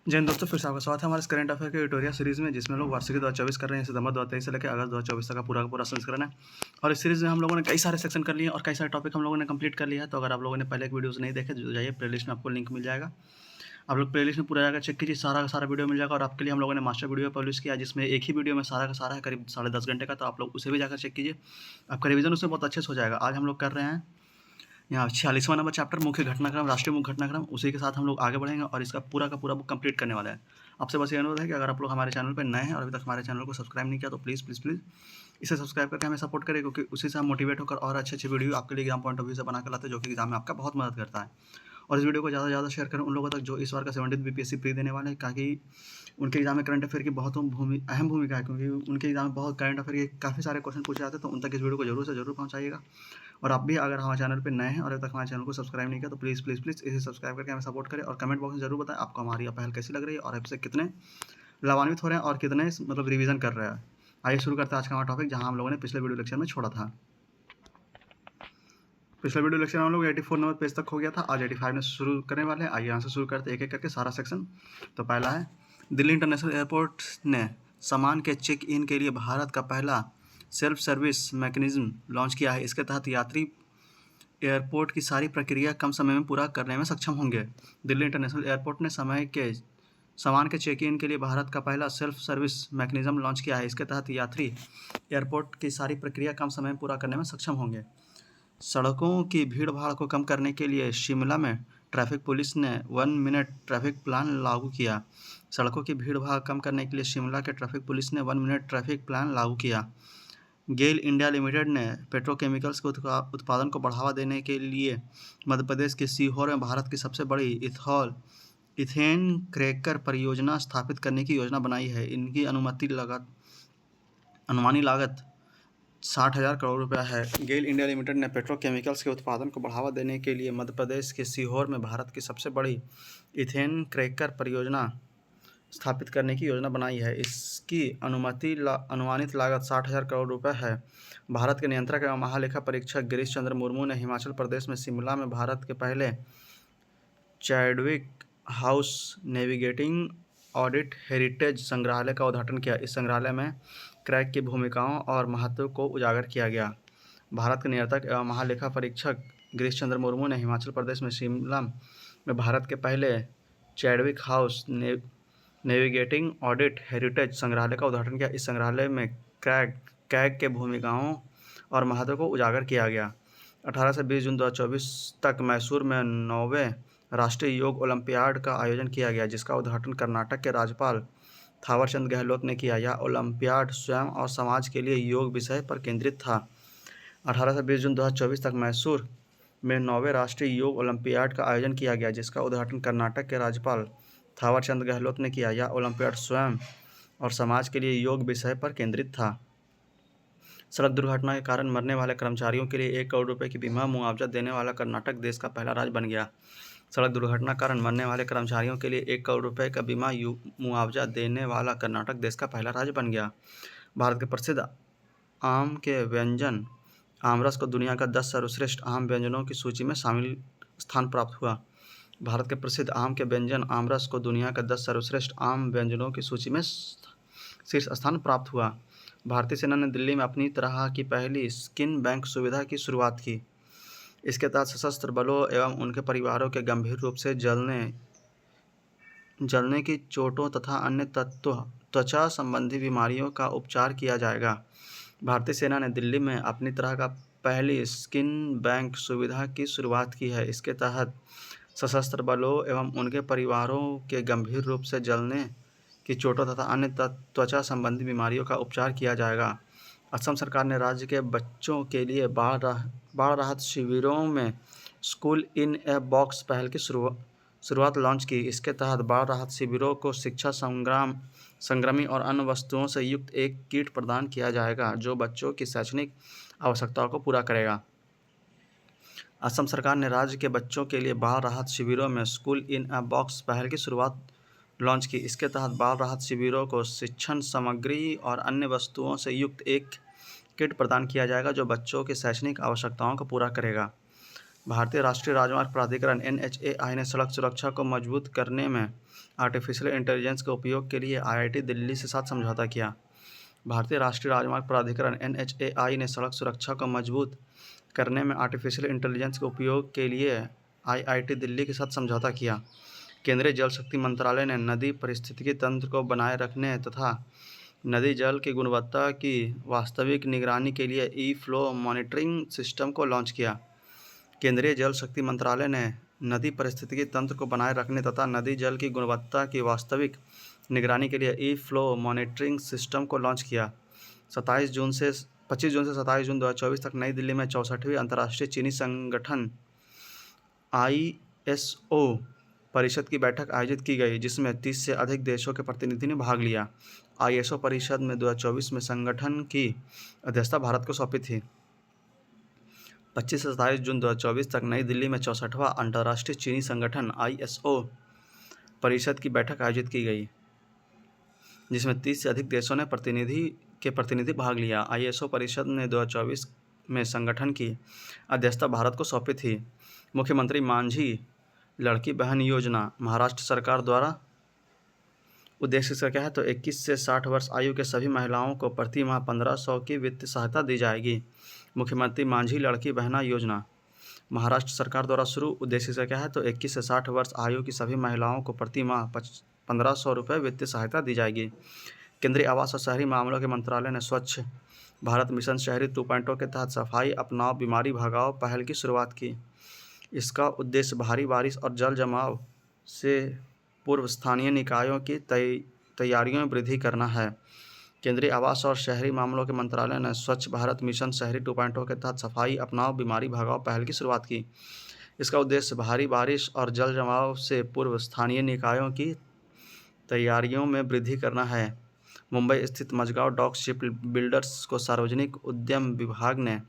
जय हिंद दोस्तों, फिर से आपका स्वागत है हमारे इस करंट अफेयर के ट्यूटोरियल सीरीज़ में, जिसमें लोग वार्षिकी 2024 कर रहे हैं। सितंबर 2023 से लेकर अगस्त 2024 तक का पूरा का पूरा संस्करण है। और इस सीरीज़ में हम लोगों ने कई सारे सेक्शन कर लिए और कई सारे टॉपिक हम लोगों ने कंप्लीट कर लिया है। तो अगर आप लोगों ने पहले एक वीडियोज़ नहीं देखे तो जाइए, प्लेलिस्ट में आपको लिंक मिल जाएगा। आप लोग प्लेलिस्ट में पूरा जाकर चेक कीजिए, सारा का सारा वीडियो मिल जाएगा। और आपके लिए हम लोगों ने मास्टर वीडियो पब्लिश किया, जिसमें एक ही वीडियो में सारा का सारा है, करीब 10.5 घंटे का। तो आप लोग उसे भी जाकर चेक कीजिए, आपका रिवीजन उसमें बहुत अच्छे से हो जाएगा। आज हम लोग कर रहे हैं यहाँ 46वां नंबर चैप्टर, मुख्य घटनाक्रम, राष्ट्रीय मुख्य घटनाक्रम। उसी के साथ हम लोग आगे बढ़ेंगे और इसका पूरा का पूरा बुक कंप्लीट करने वाला है। आपसे बस ये अनुरोध है कि अगर आप लोग हमारे चैनल पर नए हैं और अभी तक हमारे चैनल को सब्सक्राइब नहीं किया तो प्लीज़ प्लीज़ प्लीज़ इसे सब्सक्राइब करके हमें सपोर्ट करें, क्योंकि उसी से हम मोटिवेट होकर और अच्छे अच्छे वीडियो आपके लिए एग्जाम पॉइंट ऑफ व्यू से बना कर लाते हैं, जो कि एग्जाम में आपका बहुत मदद करता है। और इस वीडियो को ज़्यादा से ज़्यादा शेयर करें उन लोगों तक जो इस बार का 70th बीपीएससी प्री देने वाले हैं, ताकि उनके एग्जाम में करंट अफेयर की बहुत अहम भूमिका है, क्योंकि उनके एग्जाम में बहुत करंट अफेयर के काफ़ी सारे क्वेश्चन पूछे जाते हैं। तो उन तक इस वीडियो को जरूर से जरूर पहुँचाइएगा। और आप भी अगर हमारे चैनल पर नए हैं और अभी तक हमारे चैनल को सब्सक्राइब नहीं किया तो प्लीज़ प्लीज़ प्लीज़ इसे सब्सक्राइब करके हमें सपोर्ट करें। और कमेंट बॉक्स में जरूर बताएं आपको हमारी पहल कैसी लग रही है और आपसे कितने लाभान्वित हो रहे हैं और कितने मतलब रिवीजन कर रहे हैं। आइए शुरू करते हैं आज का हमारा टॉपिक, जहां हम लोगों ने पिछले वीडियो लेक्चर में छोड़ा था। पिछले वीडियो लेक्चर में हम लोग 84 नंबर पेज तक हो गया था। आज 85 में शुरू करने वाले हैं। आइए यहाँ से शुरू करते हैं एक एक करके सारा सेक्शन। तो पहला है, दिल्ली इंटरनेशनल एयरपोर्ट ने सामान के चेक इन के लिए भारत का पहला सेल्फ सर्विस मैकेनिज्म लॉन्च किया है। इसके तहत यात्री एयरपोर्ट की सारी प्रक्रिया कम समय में पूरा करने में सक्षम होंगे। दिल्ली इंटरनेशनल एयरपोर्ट ने सामान के चेक इन के लिए भारत का पहला सेल्फ सर्विस मैकेनिज्म लॉन्च किया है। इसके तहत यात्री एयरपोर्ट की सारी प्रक्रिया कम समय में पूरा करने में सक्षम होंगे। सड़कों की भीड़ भाड़ को कम करने के लिए शिमला में ट्रैफिक पुलिस ने 1 मिनट ट्रैफिक प्लान लागू किया। सड़कों की भीड़ भाड़ कम करने के लिए शिमला के ट्रैफिक पुलिस ने 1 मिनट ट्रैफिक प्लान लागू किया। गेल इंडिया लिमिटेड ने पेट्रोकेमिकल्स के उत्पादन को बढ़ावा देने के लिए मध्य प्रदेश के सीहोर में भारत की सबसे बड़ी इथेन क्रैकर परियोजना स्थापित करने की योजना बनाई है। इनकी अनुमानी लागत 60,000 करोड़ रुपया है। गेल इंडिया लिमिटेड ने पेट्रोकेमिकल्स के उत्पादन को बढ़ावा देने के लिए मध्य प्रदेश के सीहोर में भारत की सबसे बड़ी इथेन क्रैकर परियोजना स्थापित करने की योजना बनाई है। इसकी अनुमानित लागत 60,000 करोड़ रुपए है। भारत के नियंत्रक एवं महालेखा परीक्षक गिरीश चंद्र मुर्मू ने हिमाचल प्रदेश में शिमला में भारत के पहले Chadwick house navigating audit heritage संग्रहालय का उद्घाटन किया। इस संग्रहालय में क्रैक की भूमिकाओं और महत्व को उजागर किया गया। भारत के नियंत्रक एवं महालेखा परीक्षक गिरीश चंद्र मुर्मू ने हिमाचल प्रदेश में शिमला में भारत के पहले Chadwick house navigating audit heritage संग्रहालय का उद्घाटन किया। इस संग्रहालय में क्रैक के भूमिकाओं और महत्व को उजागर किया गया। 18 से 20 जून 2024 तक मैसूर में 9वें राष्ट्रीय योग ओलंपियाड का आयोजन किया गया, जिसका उद्घाटन कर्नाटक के राज्यपाल थावरचंद गहलोत ने किया। यह ओलंपियाड स्वयं और समाज के लिए योग विषय पर केंद्रित था। 18 से 20 जून 2024 तक मैसूर में 9वें राष्ट्रीय योग ओलंपियाड का आयोजन किया गया, जिसका उद्घाटन कर्नाटक के राज्यपाल थावरचंद गहलोत ने किया। यह ओलंपियाड स्वयं और समाज के लिए योग विषय पर केंद्रित था। सड़क दुर्घटना के कारण मरने वाले कर्मचारियों के लिए 1 करोड़ रुपए की बीमा मुआवजा देने वाला कर्नाटक देश का पहला राज्य बन गया। सड़क दुर्घटना के कारण मरने वाले कर्मचारियों के लिए 1 करोड़ रुपए का बीमा मुआवजा देने वाला कर्नाटक देश का पहला राज्य बन गया। भारत के प्रसिद्ध आम के व्यंजन आमरस को दुनिया का 10 सर्वश्रेष्ठ आम व्यंजनों की सूची में स्थान प्राप्त हुआ। भारत के प्रसिद्ध आम के व्यंजन आमरस को दुनिया का 10 सर्वश्रेष्ठ आम व्यंजनों की सूची में शीर्ष स्थान प्राप्त हुआ। भारतीय सेना ने दिल्ली में अपनी तरह की पहली स्किन बैंक सुविधा की शुरुआत की। इसके तहत सशस्त्र बलों एवं उनके परिवारों के गंभीर रूप से जलने की चोटों तथा अन्य त्वचा संबंधी बीमारियों का उपचार किया जाएगा। भारतीय सेना ने दिल्ली में अपनी तरह का पहली स्किन बैंक सुविधा की शुरुआत की है। इसके तहत सशस्त्र बलों एवं उनके परिवारों के गंभीर रूप से जलने की चोटों तथा अन्य त्वचा संबंधी बीमारियों का उपचार किया जाएगा। असम सरकार ने राज्य के बच्चों के लिए बाढ़ राहत शिविरों में स्कूल इन ए बॉक्स पहल की शुरुआत लॉन्च की। इसके तहत बाढ़ राहत शिविरों को शिक्षा संग्रामी और अन्य वस्तुओं से युक्त एक किट प्रदान किया जाएगा, जो बच्चों की शैक्षणिक आवश्यकताओं को पूरा करेगा। असम सरकार ने राज्य के बच्चों के लिए बाढ़ राहत शिविरों में स्कूल इन अ बॉक्स पहल की शुरुआत लॉन्च की। इसके तहत बाढ़ राहत शिविरों को शिक्षण सामग्री और अन्य वस्तुओं से युक्त एक किट प्रदान किया जाएगा, जो बच्चों की शैक्षणिक आवश्यकताओं को पूरा करेगा। भारतीय राष्ट्रीय राजमार्ग प्राधिकरण NHAI ने सड़क सुरक्षा को मजबूत करने में आर्टिफिशियल इंटेलिजेंस के उपयोग के लिए IIT दिल्ली के साथ समझौता किया। भारतीय राष्ट्रीय राजमार्ग प्राधिकरण NHAI ने सड़क सुरक्षा को मजबूत करने में आर्टिफिशियल इंटेलिजेंस के उपयोग के लिए IIT दिल्ली के साथ समझौता किया। केंद्रीय जल शक्ति मंत्रालय ने नदी पारिस्थितिकी तंत्र को बनाए रखने तथा नदी जल की गुणवत्ता की वास्तविक निगरानी के लिए ई-फ्लो मॉनिटरिंग सिस्टम को लॉन्च किया। केंद्रीय जल शक्ति मंत्रालय ने नदी पारिस्थितिकी तंत्र को बनाए रखने तथा नदी जल की गुणवत्ता की वास्तविक निगरानी के लिए ई-फ्लो मॉनिटरिंग सिस्टम को लॉन्च किया। 25 जून से 27 जून 2024 तक नई दिल्ली में 64वीं अंतर्राष्ट्रीय चीनी संगठन ISO परिषद की बैठक आयोजित की गई, जिसमें 30 से अधिक देशों के प्रतिनिधि ने भाग लिया। ISO परिषद में 2024 में संगठन की अध्यक्षता भारत को सौंपी थी। 25 से 27 जून 2024 तक नई दिल्ली में 64वां अंतर्राष्ट्रीय चीनी संगठन ISO परिषद की बैठक आयोजित की गई, जिसमें 30 से अधिक देशों ने प्रतिनिधि भाग लिया। ISO परिषद ने 2024 में संगठन की अध्यक्षता भारत को सौंपी थी। मुख्यमंत्री मांझी लड़की बहन योजना महाराष्ट्र सरकार द्वारा उद्देश्य से क्या है तो 21 से 60 वर्ष आयु के सभी महिलाओं को प्रति माह 1500 की वित्तीय सहायता दी जाएगी। मुख्यमंत्री मांझी लड़की बहना योजना महाराष्ट्र सरकार द्वारा शुरू उद्देश्य से क्या है तो 21 से 60 वर्ष आयु की सभी महिलाओं को प्रति माह 1500 रुपये वित्तीय सहायता दी जाएगी। केंद्रीय आवास और शहरी मामलों के मंत्रालय ने स्वच्छ भारत मिशन शहरी 2.0 के तहत सफाई अपनाओ बीमारी भगाओ पहल की शुरुआत की। इसका उद्देश्य भारी बारिश और जल जमाव से पूर्व स्थानीय निकायों की तैयारियों में वृद्धि करना है। केंद्रीय आवास और शहरी मामलों के मंत्रालय ने स्वच्छ भारत मिशन शहरी 2.0 के तहत सफाई अपनाओ बीमारी भगाओ पहल की शुरुआत की। इसका उद्देश्य भारी बारिश और जल जमाव से पूर्व स्थानीय निकायों की तैयारियों में वृद्धि करना है। मुंबई स्थित मझगांव डॉक शिप बिल्डर्स को सार्वजनिक उद्यम विभाग ने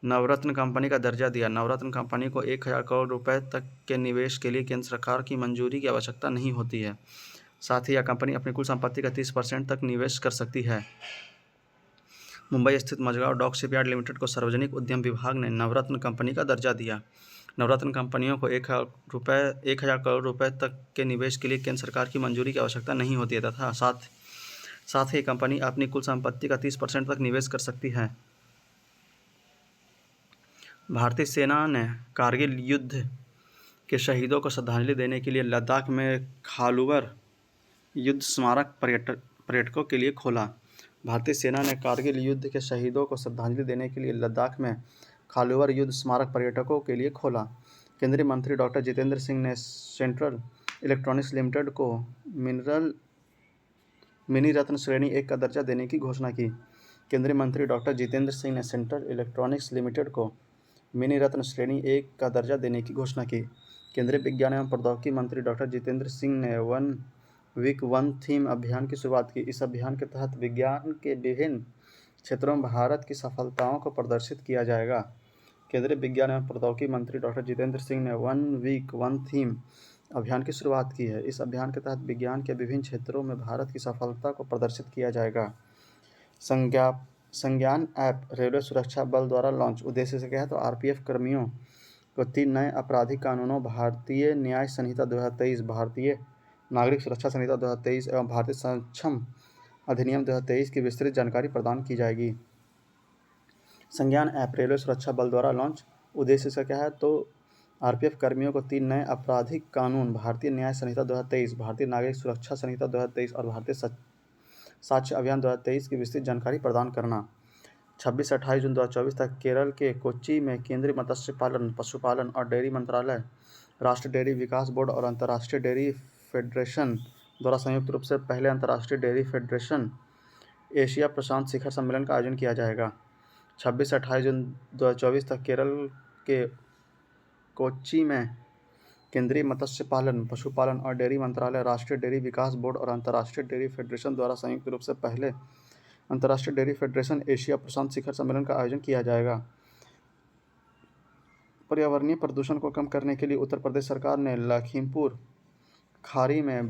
नवरत्न कंपनी का दर्जा दिया। नवरत्न कंपनी को 1000 करोड़ रुपए तक के निवेश के लिए केंद्र सरकार की मंजूरी की आवश्यकता नहीं होती है। साथ ही यह कंपनी अपनी कुल संपत्ति का 30% तक निवेश कर सकती है। मुंबई स्थित मझगांव डॉक शिपयार्ड लिमिटेड को सार्वजनिक उद्यम विभाग ने नवरत्न कंपनी का दर्जा दिया। नवरत्न कंपनियों को 1000 करोड़ रुपए तक के निवेश के लिए केंद्र सरकार की मंजूरी की आवश्यकता नहीं होती है तथा साथ ही कंपनी अपनी कुल संपत्ति का 30% तक निवेश कर सकती है। भारतीय सेना ने कारगिल युद्ध के शहीदों को श्रद्धांजलि देने के लिए लद्दाख में खालूवर युद्ध स्मारक पर्यटकों के लिए खोला। भारतीय सेना ने कारगिल युद्ध के शहीदों को श्रद्धांजलि देने के लिए लद्दाख में खालूवर युद्ध स्मारक पर्यटकों के लिए खोला। केंद्रीय मंत्री डॉक्टर जितेंद्र सिंह ने सेंट्रल इलेक्ट्रॉनिक्स लिमिटेड को मिनी रत्न श्रेणी 1 का दर्जा देने की घोषणा की। केंद्रीय मंत्री डॉक्टर जितेंद्र सिंह ने सेंट्रल इलेक्ट्रॉनिक्स लिमिटेड को मिनी रत्न श्रेणी 1 का दर्जा देने की घोषणा की। केंद्रीय विज्ञान एवं प्रौद्योगिकी मंत्री डॉक्टर जितेंद्र सिंह ने वन वीक वन थीम अभियान की शुरुआत की। इस अभियान के तहत विज्ञान के विभिन्न क्षेत्रों में भारत की सफलताओं को प्रदर्शित किया जाएगा। केंद्रीय विज्ञान एवं प्रौद्योगिकी मंत्री डॉक्टर जितेंद्र सिंह ने वन वीक वन थीम अभियान की शुरुआत की है। इस अभियान के तहत विज्ञान के विभिन्न क्षेत्रों में भारत की सफलता को प्रदर्शित किया जाएगा। संज्ञान ऐप रेलवे सुरक्षा बल द्वारा लॉन्च उद्देश्य से क्या है तो RPF कर्मियों को 3 नए आपराधिक कानूनों भारतीय न्याय संहिता 2023, भारतीय नागरिक सुरक्षा संहिता 2023 एवं भारतीय सक्षम अधिनियम 2023 की विस्तृत जानकारी प्रदान की जाएगी। संज्ञान ऐप रेलवे सुरक्षा बल द्वारा लॉन्च उद्देश्य से क्या है तो RPF कर्मियों को 3 नए आपराधिक कानून भारतीय न्याय संहिता 2023, भारतीय नागरिक सुरक्षा संहिता 2023 और भारतीय साक्ष्य अभियान 2023 की विस्तृत जानकारी प्रदान करना। 26 से 28 जून 2024 तक केरल के कोच्चि में केंद्रीय मत्स्य पालन, पशुपालन और डेयरी मंत्रालय, राष्ट्रीय डेयरी विकास बोर्ड और अंतर्राष्ट्रीय डेयरी फेडरेशन द्वारा संयुक्त रूप से पहले अंतर्राष्ट्रीय डेयरी फेडरेशन एशिया प्रशांत शिखर सम्मेलन का आयोजन किया जाएगा। 26 से 28 जून 2024 तक केरल के कोच्चि में केंद्रीय मत्स्य पालन, पशुपालन और डेयरी मंत्रालय, राष्ट्रीय डेयरी विकास बोर्ड और अंतर्राष्ट्रीय डेयरी फेडरेशन द्वारा संयुक्त रूप से पहले अंतर्राष्ट्रीय डेयरी फेडरेशन एशिया प्रशांत शिखर सम्मेलन का आयोजन किया जाएगा। पर्यावरणीय प्रदूषण को कम करने के लिए उत्तर प्रदेश सरकार ने लखीमपुर खाड़ी में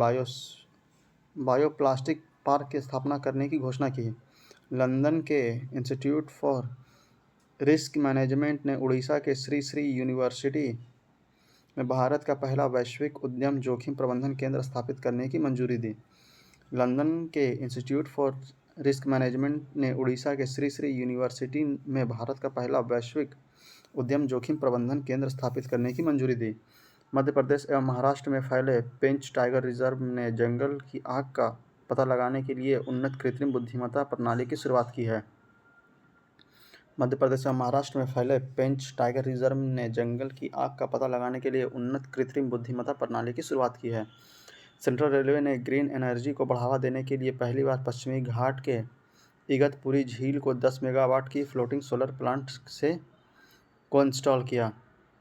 बायोप्लास्टिक पार्क की स्थापना करने की घोषणा की। लंदन के इंस्टीट्यूट फॉर रिस्क मैनेजमेंट ने उड़ीसा के श्री श्री यूनिवर्सिटी में भारत का पहला वैश्विक उद्यम जोखिम प्रबंधन केंद्र स्थापित करने की मंजूरी दी। लंदन के इंस्टीट्यूट फॉर रिस्क मैनेजमेंट ने उड़ीसा के श्री श्री यूनिवर्सिटी में भारत का पहला वैश्विक उद्यम जोखिम प्रबंधन केंद्र स्थापित करने की मंजूरी दी। मध्य प्रदेश एवं महाराष्ट्र में फैले पेंच टाइगर रिजर्व ने जंगल की आग का पता लगाने के लिए उन्नत कृत्रिम बुद्धिमत्ता प्रणाली की शुरुआत की है। मध्य प्रदेश और महाराष्ट्र में फैले पेंच टाइगर रिजर्व ने जंगल की आग का पता लगाने के लिए उन्नत कृत्रिम बुद्धिमत्ता प्रणाली की शुरुआत की है। सेंट्रल रेलवे ने ग्रीन एनर्जी को बढ़ावा देने के लिए पहली बार पश्चिमी घाट के इगतपुरी झील को 10 मेगावाट की फ्लोटिंग सोलर प्लांट से को इंस्टॉल किया।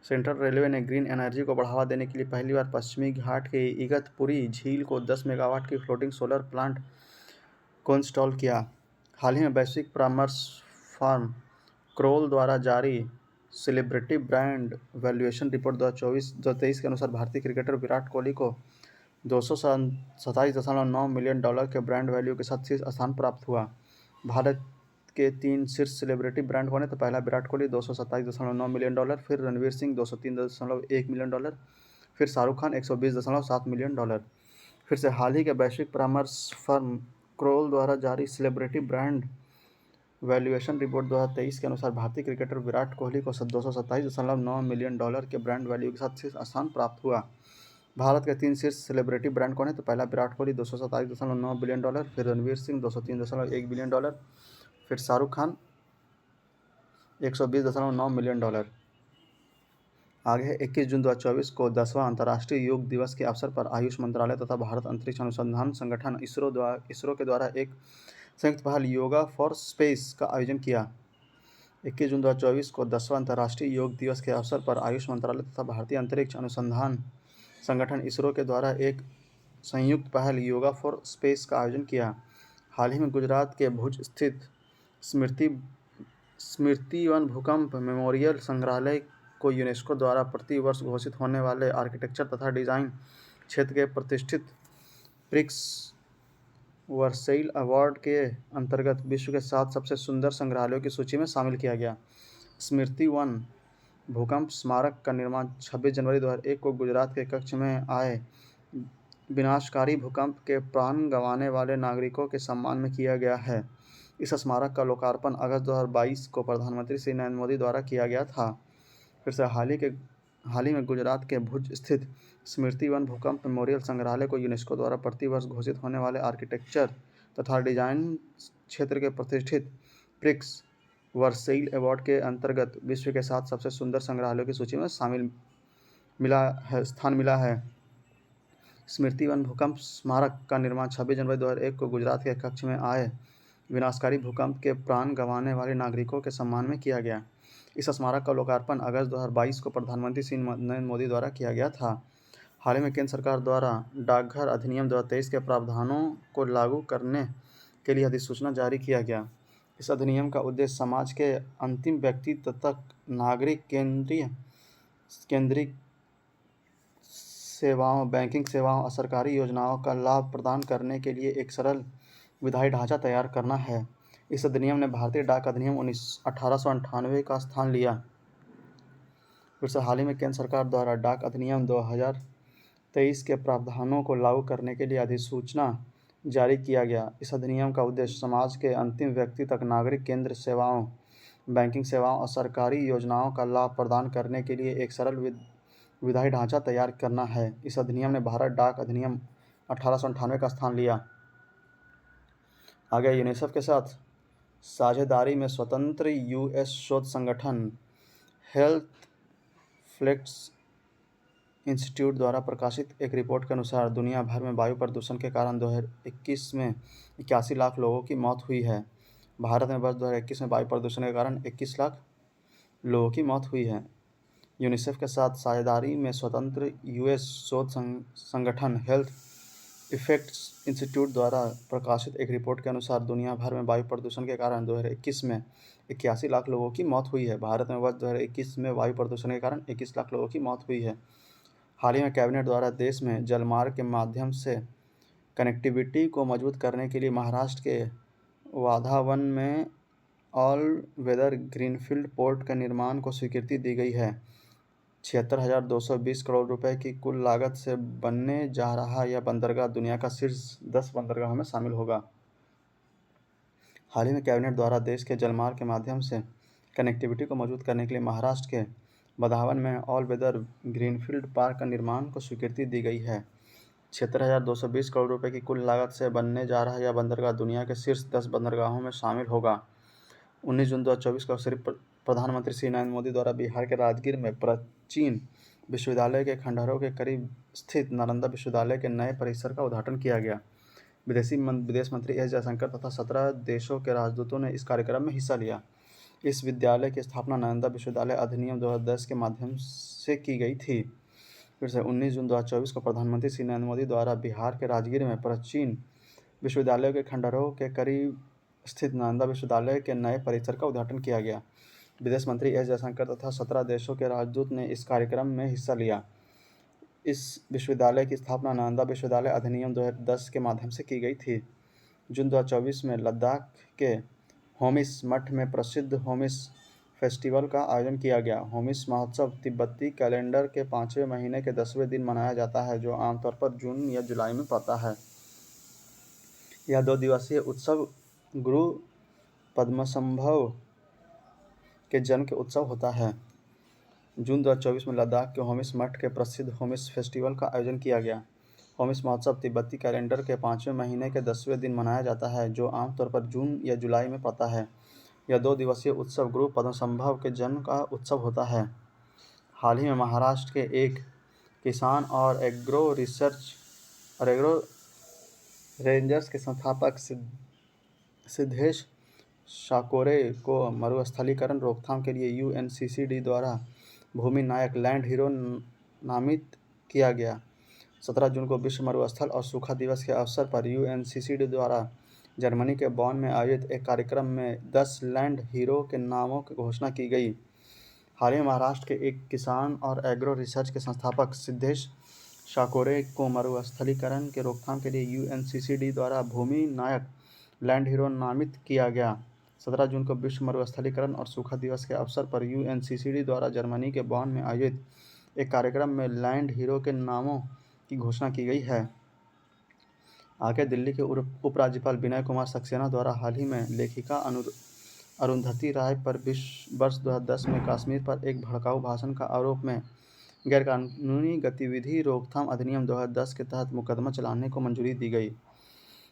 सेंट्रल रेलवे ने ग्रीन एनर्जी को बढ़ावा देने के लिए पहली बार पश्चिमी घाट के इगतपुरी झील को 10 मेगावाट की फ्लोटिंग सोलर प्लांट को इंस्टॉल किया। हाल ही में वैश्विक परामर्श फर्म क्रोल द्वारा जारी सेलिब्रिटी ब्रांड वैल्यूएशन रिपोर्ट 2024-2023 के अनुसार भारतीय क्रिकेटर विराट कोहली को $227.9 मिलियन के ब्रांड वैल्यू के साथ शीर्ष स्थान प्राप्त हुआ। भारत के 3 शीर्ष सेलिब्रिटी ब्रांड बने तो पहला विराट कोहली $227.9 मिलियन, फिर रणवीर सिंह $203.1 मिलियन, फिर शाहरुख खान $120.7 मिलियन। फिर से हाल ही के वैश्विक परामर्श फर्म क्रोल द्वारा जारी सेलिब्रिटी ब्रांड वैल्यूएशन रिपोर्ट 2023 के अनुसार भारतीय क्रिकेटर विराट कोहली को $227.9 मिलियन के ब्रांड वैल्यू के साथ शीर्ष स्थान प्राप्त हुआ। भारत के 3 शीर्ष सेलिब्रिटी ब्रांड कौन है तो पहला विराट कोहली $227.9 बिलियन, फिर रणवीर सिंह $203.1 बिलियन, फिर शाहरुख खान $120.9 मिलियन। आगे है 21 जून 2024 को 10वां अंतर्राष्ट्रीय योग दिवस के अवसर पर आयुष मंत्रालय तथा भारत अंतरिक्ष अनुसंधान संगठन इसरो के द्वारा एक संयुक्त पहल योगा फॉर स्पेस का आयोजन किया। 21 जून 2024 को 10वां अंतर्राष्ट्रीय योग दिवस के अवसर पर आयुष मंत्रालय तथा भारतीय अंतरिक्ष अनुसंधान संगठन इसरो के द्वारा एक संयुक्त पहल योगा फॉर स्पेस का आयोजन किया। हाल ही में गुजरात के भुज स्थित स्मृति वन भूकंप मेमोरियल संग्रहालय को यूनेस्को द्वारा प्रति वर्ष घोषित होने वाले आर्किटेक्चर तथा डिजाइन क्षेत्र के प्रतिष्ठित प्रिक्स वर्सेल अवार्ड के अंतर्गत विश्व के 7 सबसे सुंदर संग्रहालयों की सूची में शामिल किया गया। स्मृति वन भूकंप स्मारक का निर्माण 26 जनवरी 2001 को गुजरात के कच्छ में आए विनाशकारी भूकंप के प्राण गंवाने वाले नागरिकों के सम्मान में किया गया है। इस स्मारक का लोकार्पण अगस्त 2022 को प्रधानमंत्री श्री नरेंद्र मोदी द्वारा किया गया था। फिर से हाल ही में गुजरात के भुज स्थित स्मृति वन भूकंप मेमोरियल संग्रहालय को यूनेस्को द्वारा प्रतिवर्ष घोषित होने वाले आर्किटेक्चर तथा डिजाइन क्षेत्र के प्रतिष्ठित प्रिक्स वर्सेल अवार्ड के अंतर्गत विश्व के 7 सबसे सुंदर संग्रहालयों की सूची में स्थान मिला है। स्मृति वन भूकंप स्मारक का निर्माण 26 जनवरी 2001 को गुजरात के कच्छ में आए विनाशकारी भूकंप के प्राण गंवाने वाले नागरिकों के सम्मान में किया गया। इस स्मारक का लोकार्पण अगस्त 2022 को प्रधानमंत्री श्री नरेंद्र मोदी द्वारा किया गया था। हाल ही में केंद्र सरकार द्वारा डाकघर अधिनियम 2023 के प्रावधानों को लागू करने के लिए अधिसूचना जारी किया गया। इस अधिनियम का उद्देश्य समाज के अंतिम व्यक्ति तक नागरिक केंद्रित सेवाओं, बैंकिंग सेवाओं और सरकारी योजनाओं का लाभ प्रदान करने के लिए एक सरल विधायी ढांचा तैयार करना है। इस अधिनियम ने भारतीय डाक अधिनियम 1898 का स्थान लिया। फिर से हाल ही में केंद्र सरकार द्वारा डाक अधिनियम 2023 के प्रावधानों को लागू करने के लिए अधिसूचना जारी किया गया। इस अधिनियम का उद्देश्य समाज के अंतिम व्यक्ति तक नागरिक केंद्र सेवाओं, बैंकिंग सेवाओं और सरकारी योजनाओं का लाभ प्रदान करने के लिए एक सरल विधायी ढांचा तैयार करना है। इस अधिनियम ने भारत डाक अधिनियम 1898 का स्थान लिया। आगे यूनिसेफ के साथ साझेदारी में स्वतंत्र यूएस शोध संगठन हेल्थ फ्लेक्स इंस्टीट्यूट द्वारा प्रकाशित एक रिपोर्ट के अनुसार दुनिया भर में वायु प्रदूषण के कारण 2021 में 81 लाख लोगों की मौत हुई है। भारत में वर्ष 2021 में वायु प्रदूषण के कारण 21 लाख लोगों की मौत हुई है। यूनिसेफ के साथ साझेदारी में स्वतंत्र यूएस शोध संगठन हेल्थ इफेक्ट्स इंस्टीट्यूट द्वारा प्रकाशित एक रिपोर्ट के अनुसार दुनिया भर में वायु प्रदूषण के कारण 2021 में 81 लाख लोगों की मौत हुई है। भारत में वर्ष 2021 में वायु प्रदूषण के कारण 21 लाख लोगों की मौत हुई है। हाल ही में कैबिनेट द्वारा देश में जलमार्ग के माध्यम से कनेक्टिविटी को मजबूत करने के लिए महाराष्ट्र के वाधावन में ऑल वेदर ग्रीनफील्ड पोर्ट के निर्माण को स्वीकृति दी गई है। 76,220 करोड़ रुपए की कुल लागत से बनने जा रहा यह बंदरगाह दुनिया का शीर्ष 10 बंदरगाहों में शामिल होगा। हाल ही में कैबिनेट द्वारा देश के जलमार्ग के माध्यम से कनेक्टिविटी को मजबूत करने के लिए महाराष्ट्र के बदावन में ऑल वेदर ग्रीनफील्ड पार्क का निर्माण को स्वीकृति दी गई है। 76,220 करोड़ रुपए की कुल लागत से बनने जा रहा यह बंदरगाह दुनिया के शीर्ष 10 बंदरगाहों में शामिल होगा। 19 जून 2024 को श्री प्रधानमंत्री श्री नरेंद्र मोदी द्वारा बिहार के राजगीर में प्राचीन विश्वविद्यालय के खंडहरों के करीब स्थित नालंदा विश्वविद्यालय के नए परिसर का उद्घाटन किया गया। विदेश मंत्री एस जयशंकर तथा 17 देशों के राजदूतों ने इस कार्यक्रम में हिस्सा लिया। इस विद्यालय की स्थापना नालंदा विश्वविद्यालय अधिनियम 2010 के माध्यम से की गई थी। फिर से 19 जून 2024 को प्रधानमंत्री श्री नरेंद्र मोदी द्वारा बिहार के राजगीर में प्राचीन विश्वविद्यालयों के खंडहरों के करीब स्थित नालंदा विश्वविद्यालय के नए परिसर का उद्घाटन किया गया। विदेश मंत्री एस जयशंकर तथा 17 देशों के राजदूत ने इस कार्यक्रम में हिस्सा लिया। इस विश्वविद्यालय की स्थापना नालंदा विश्वविद्यालय अधिनियम 2010 के माध्यम से की गई थी। जून 2024 में लद्दाख के होमिस मठ में प्रसिद्ध होमिस फेस्टिवल का आयोजन किया गया। होमिस महोत्सव तिब्बती कैलेंडर के 5वें महीने के 10वें दिन मनाया जाता है, जो आमतौर पर जून या जुलाई में पड़ता है। यह 2 दिवसीय उत्सव गुरु पद्मसंभव के जन्म के उत्सव होता है। जून 2024 में लद्दाख के होमिस मठ के प्रसिद्ध होमिस फेस्टिवल का आयोजन किया गया। होमिस महोत्सव तिब्बती कैलेंडर के 5वें महीने के 10वें दिन मनाया जाता है, जो आमतौर पर जून या जुलाई में पड़ता है। यह 2 दिवसीय उत्सव गुरु पद्मसंभव के जन्म का उत्सव होता है। हाल ही में महाराष्ट्र के एक किसान और एग्रो रेंजर्स के संस्थापक सिद्धेश शाकोरे को मरुस्थलीकरण रोकथाम के लिए यूएनसीसीडी द्वारा भूमि नायक लैंड हीरो नामित किया गया। 17 जून को विश्व मरुस्थल और सूखा दिवस के अवसर पर यूएनसीसीडी द्वारा जर्मनी के बॉन में आयोजित एक कार्यक्रम में 10 लैंड हीरो के नामों की घोषणा की गई। हाल ही में महाराष्ट्र के एक किसान और एग्रो रिसर्च के संस्थापक सिद्धेश शाकोरे को मरुस्थलीकरण के रोकथाम के लिए यूएनसीसीडी द्वारा भूमि नायक लैंड हीरो नामित किया गया। 17 जून को विश्व मरुस्थलीकरण और सूखा दिवस के अवसर पर यूएनसीसीडी द्वारा जर्मनी के बॉन में आयोजित एक कार्यक्रम में लैंड हीरो के नामों की घोषणा की गई है। आगे दिल्ली के उपराज्यपाल विनय कुमार सक्सेना द्वारा हाल ही में लेखिका अरुंधति राय पर वर्ष 2010 में कश्मीर पर एक भड़काऊ भाषण का आरोप में गैरकानूनी गतिविधि रोकथाम अधिनियम 2010 के तहत मुकदमा चलाने को मंजूरी दी गई।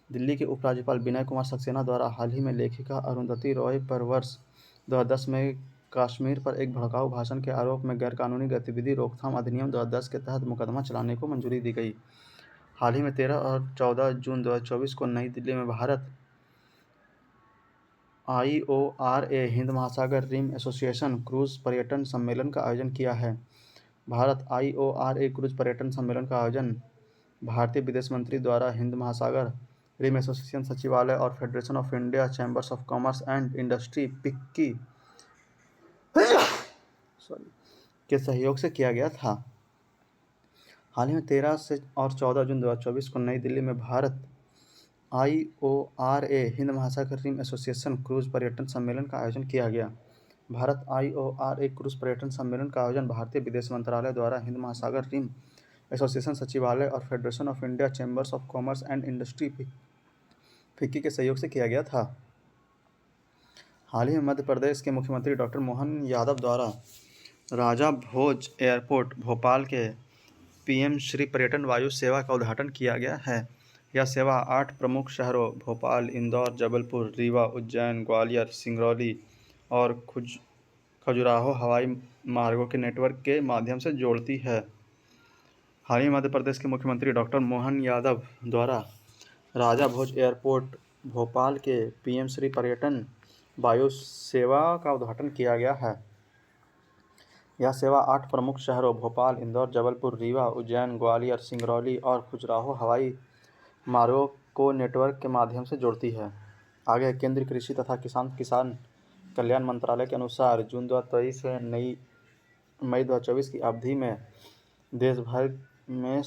दिल्ली के उपराज्यपाल विनय कुमार सक्सेना द्वारा हाल ही में लेखिका अरुंधति रॉय पर वर्ष 2010 में कश्मीर पर एक भड़काऊ भाषण के आरोप में गैरकानूनी गतिविधि रोकथाम अधिनियम 2010 के तहत मुकदमा चलाने को मंजूरी दी गई। हाल ही में 13 और 14 जून 2024 को नई दिल्ली में भारत IORA हिंद महासागर रिम एसोसिएशन क्रूज पर्यटन सम्मेलन का आयोजन किया है। भारत IORA क्रूज पर्यटन सम्मेलन का आयोजन भारतीय विदेश मंत्री द्वारा हिंद महासागर रिम एसोसिएशन सचिवालय और federation of India chambers of commerce and industry FICCI के सहयोग से किया गया था। हाल ही में 13 से और 14 जून 2024 को नई दिल्ली में भारत IORA हिंद महासागर रिम एसोसिएशन क्रूज पर्यटन सम्मेलन का आयोजन किया गया। भारत IORA क्रूज पर्यटन सम्मेलन का आयोजन भारतीय विदेश मंत्रालय द्वारा हिंद महासागर रिम एसोसिएशन सचिवालय और federation of India chambers of commerce and industry FICCI के सहयोग से किया गया था। हाल ही में मध्य प्रदेश के मुख्यमंत्री डॉक्टर मोहन यादव द्वारा राजा भोज एयरपोर्ट भोपाल के PM श्री पर्यटन वायु सेवा का उद्घाटन किया गया है। यह सेवा 8 प्रमुख शहरों भोपाल, इंदौर, जबलपुर, रीवा, उज्जैन, ग्वालियर, सिंगरौली और खजुराहो हवाई मार्गों के नेटवर्क के माध्यम से जोड़ती है। हाल ही मध्य प्रदेश के मुख्यमंत्री डॉक्टर मोहन यादव द्वारा राजा भोज एयरपोर्ट भोपाल के PM श्री पर्यटन वायु सेवा का उद्घाटन किया गया है। यह सेवा 8 प्रमुख शहरों भोपाल, इंदौर, जबलपुर, रीवा, उज्जैन, ग्वालियर, सिंगरौली और खजुराहो हवाई मार्गों को नेटवर्क के माध्यम से जोड़ती है। आगे केंद्रीय कृषि तथा किसान कल्याण मंत्रालय के अनुसार जून 2023 से मई 2024 की अवधि में देश भर में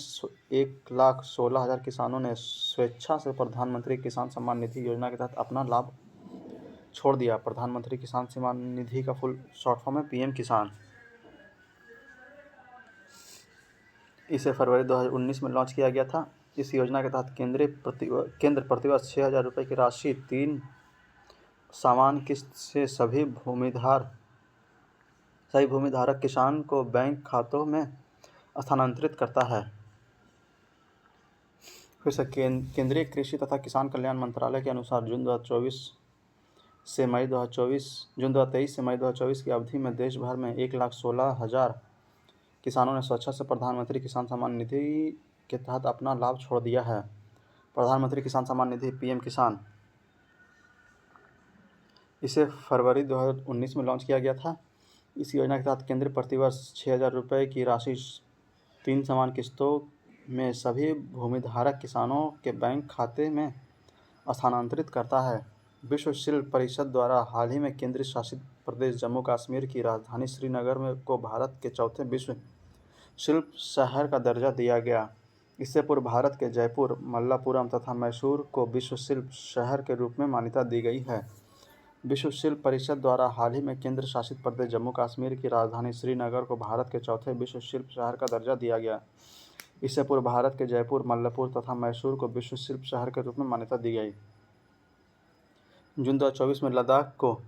1,16,000 किसानों ने स्वेच्छा से प्रधानमंत्री किसान सम्मान निधि योजना के तहत अपना लाभ छोड़ दिया। प्रधानमंत्री किसान सम्मान निधि का फुल शॉर्ट फॉर्म है पीएम किसान। इसे फरवरी 2019 में लॉन्च किया गया था। इस योजना के तहत केंद्र प्रतिवर्ष 6,000 रुपये की राशि 3 समान किस्त से सभी भूमिधारक किसान को बैंक खातों में स्थानांतरित करता है। फिर से केंद्रीय कृषि तथा किसान कल्याण मंत्रालय के अनुसार जून 2023 से मई 2024 की अवधि में देश भर में 1,16,000 किसानों ने स्वेच्छा से प्रधानमंत्री किसान सम्मान निधि के तहत अपना लाभ छोड़ दिया है। प्रधानमंत्री किसान सम्मान निधि पीएम किसान, इसे फरवरी 2019 में लॉन्च किया गया था। इस योजना के तहत केंद्र प्रतिवर्ष 6,000 रुपये की राशि 3 समान किस्तों में सभी भूमिधारक किसानों के बैंक खाते में स्थानांतरित करता है। विश्व शिल्प परिषद द्वारा हाल ही में केंद्र शासित प्रदेश जम्मू कश्मीर की राजधानी श्रीनगर को भारत के चौथे विश्व शिल्प शहर का दर्जा दिया गया। इससे पूर्व भारत के जयपुर, मल्लापुरम तथा मैसूर को विश्व शिल्प शहर के रूप में मान्यता दी गई है। विश्व शिल्प परिषद द्वारा हाल ही में केंद्र शासित प्रदेश जम्मू कश्मीर की राजधानी श्रीनगर को भारत के चौथे विश्व शिल्प शहर का दर्जा दिया गया। इससे पूर्व भारत के जयपुर, मल्लापुर तथा मैसूर को विश्व शिल्प शहर के रूप में मान्यता दी गई। जून 2024 में लद्दाख को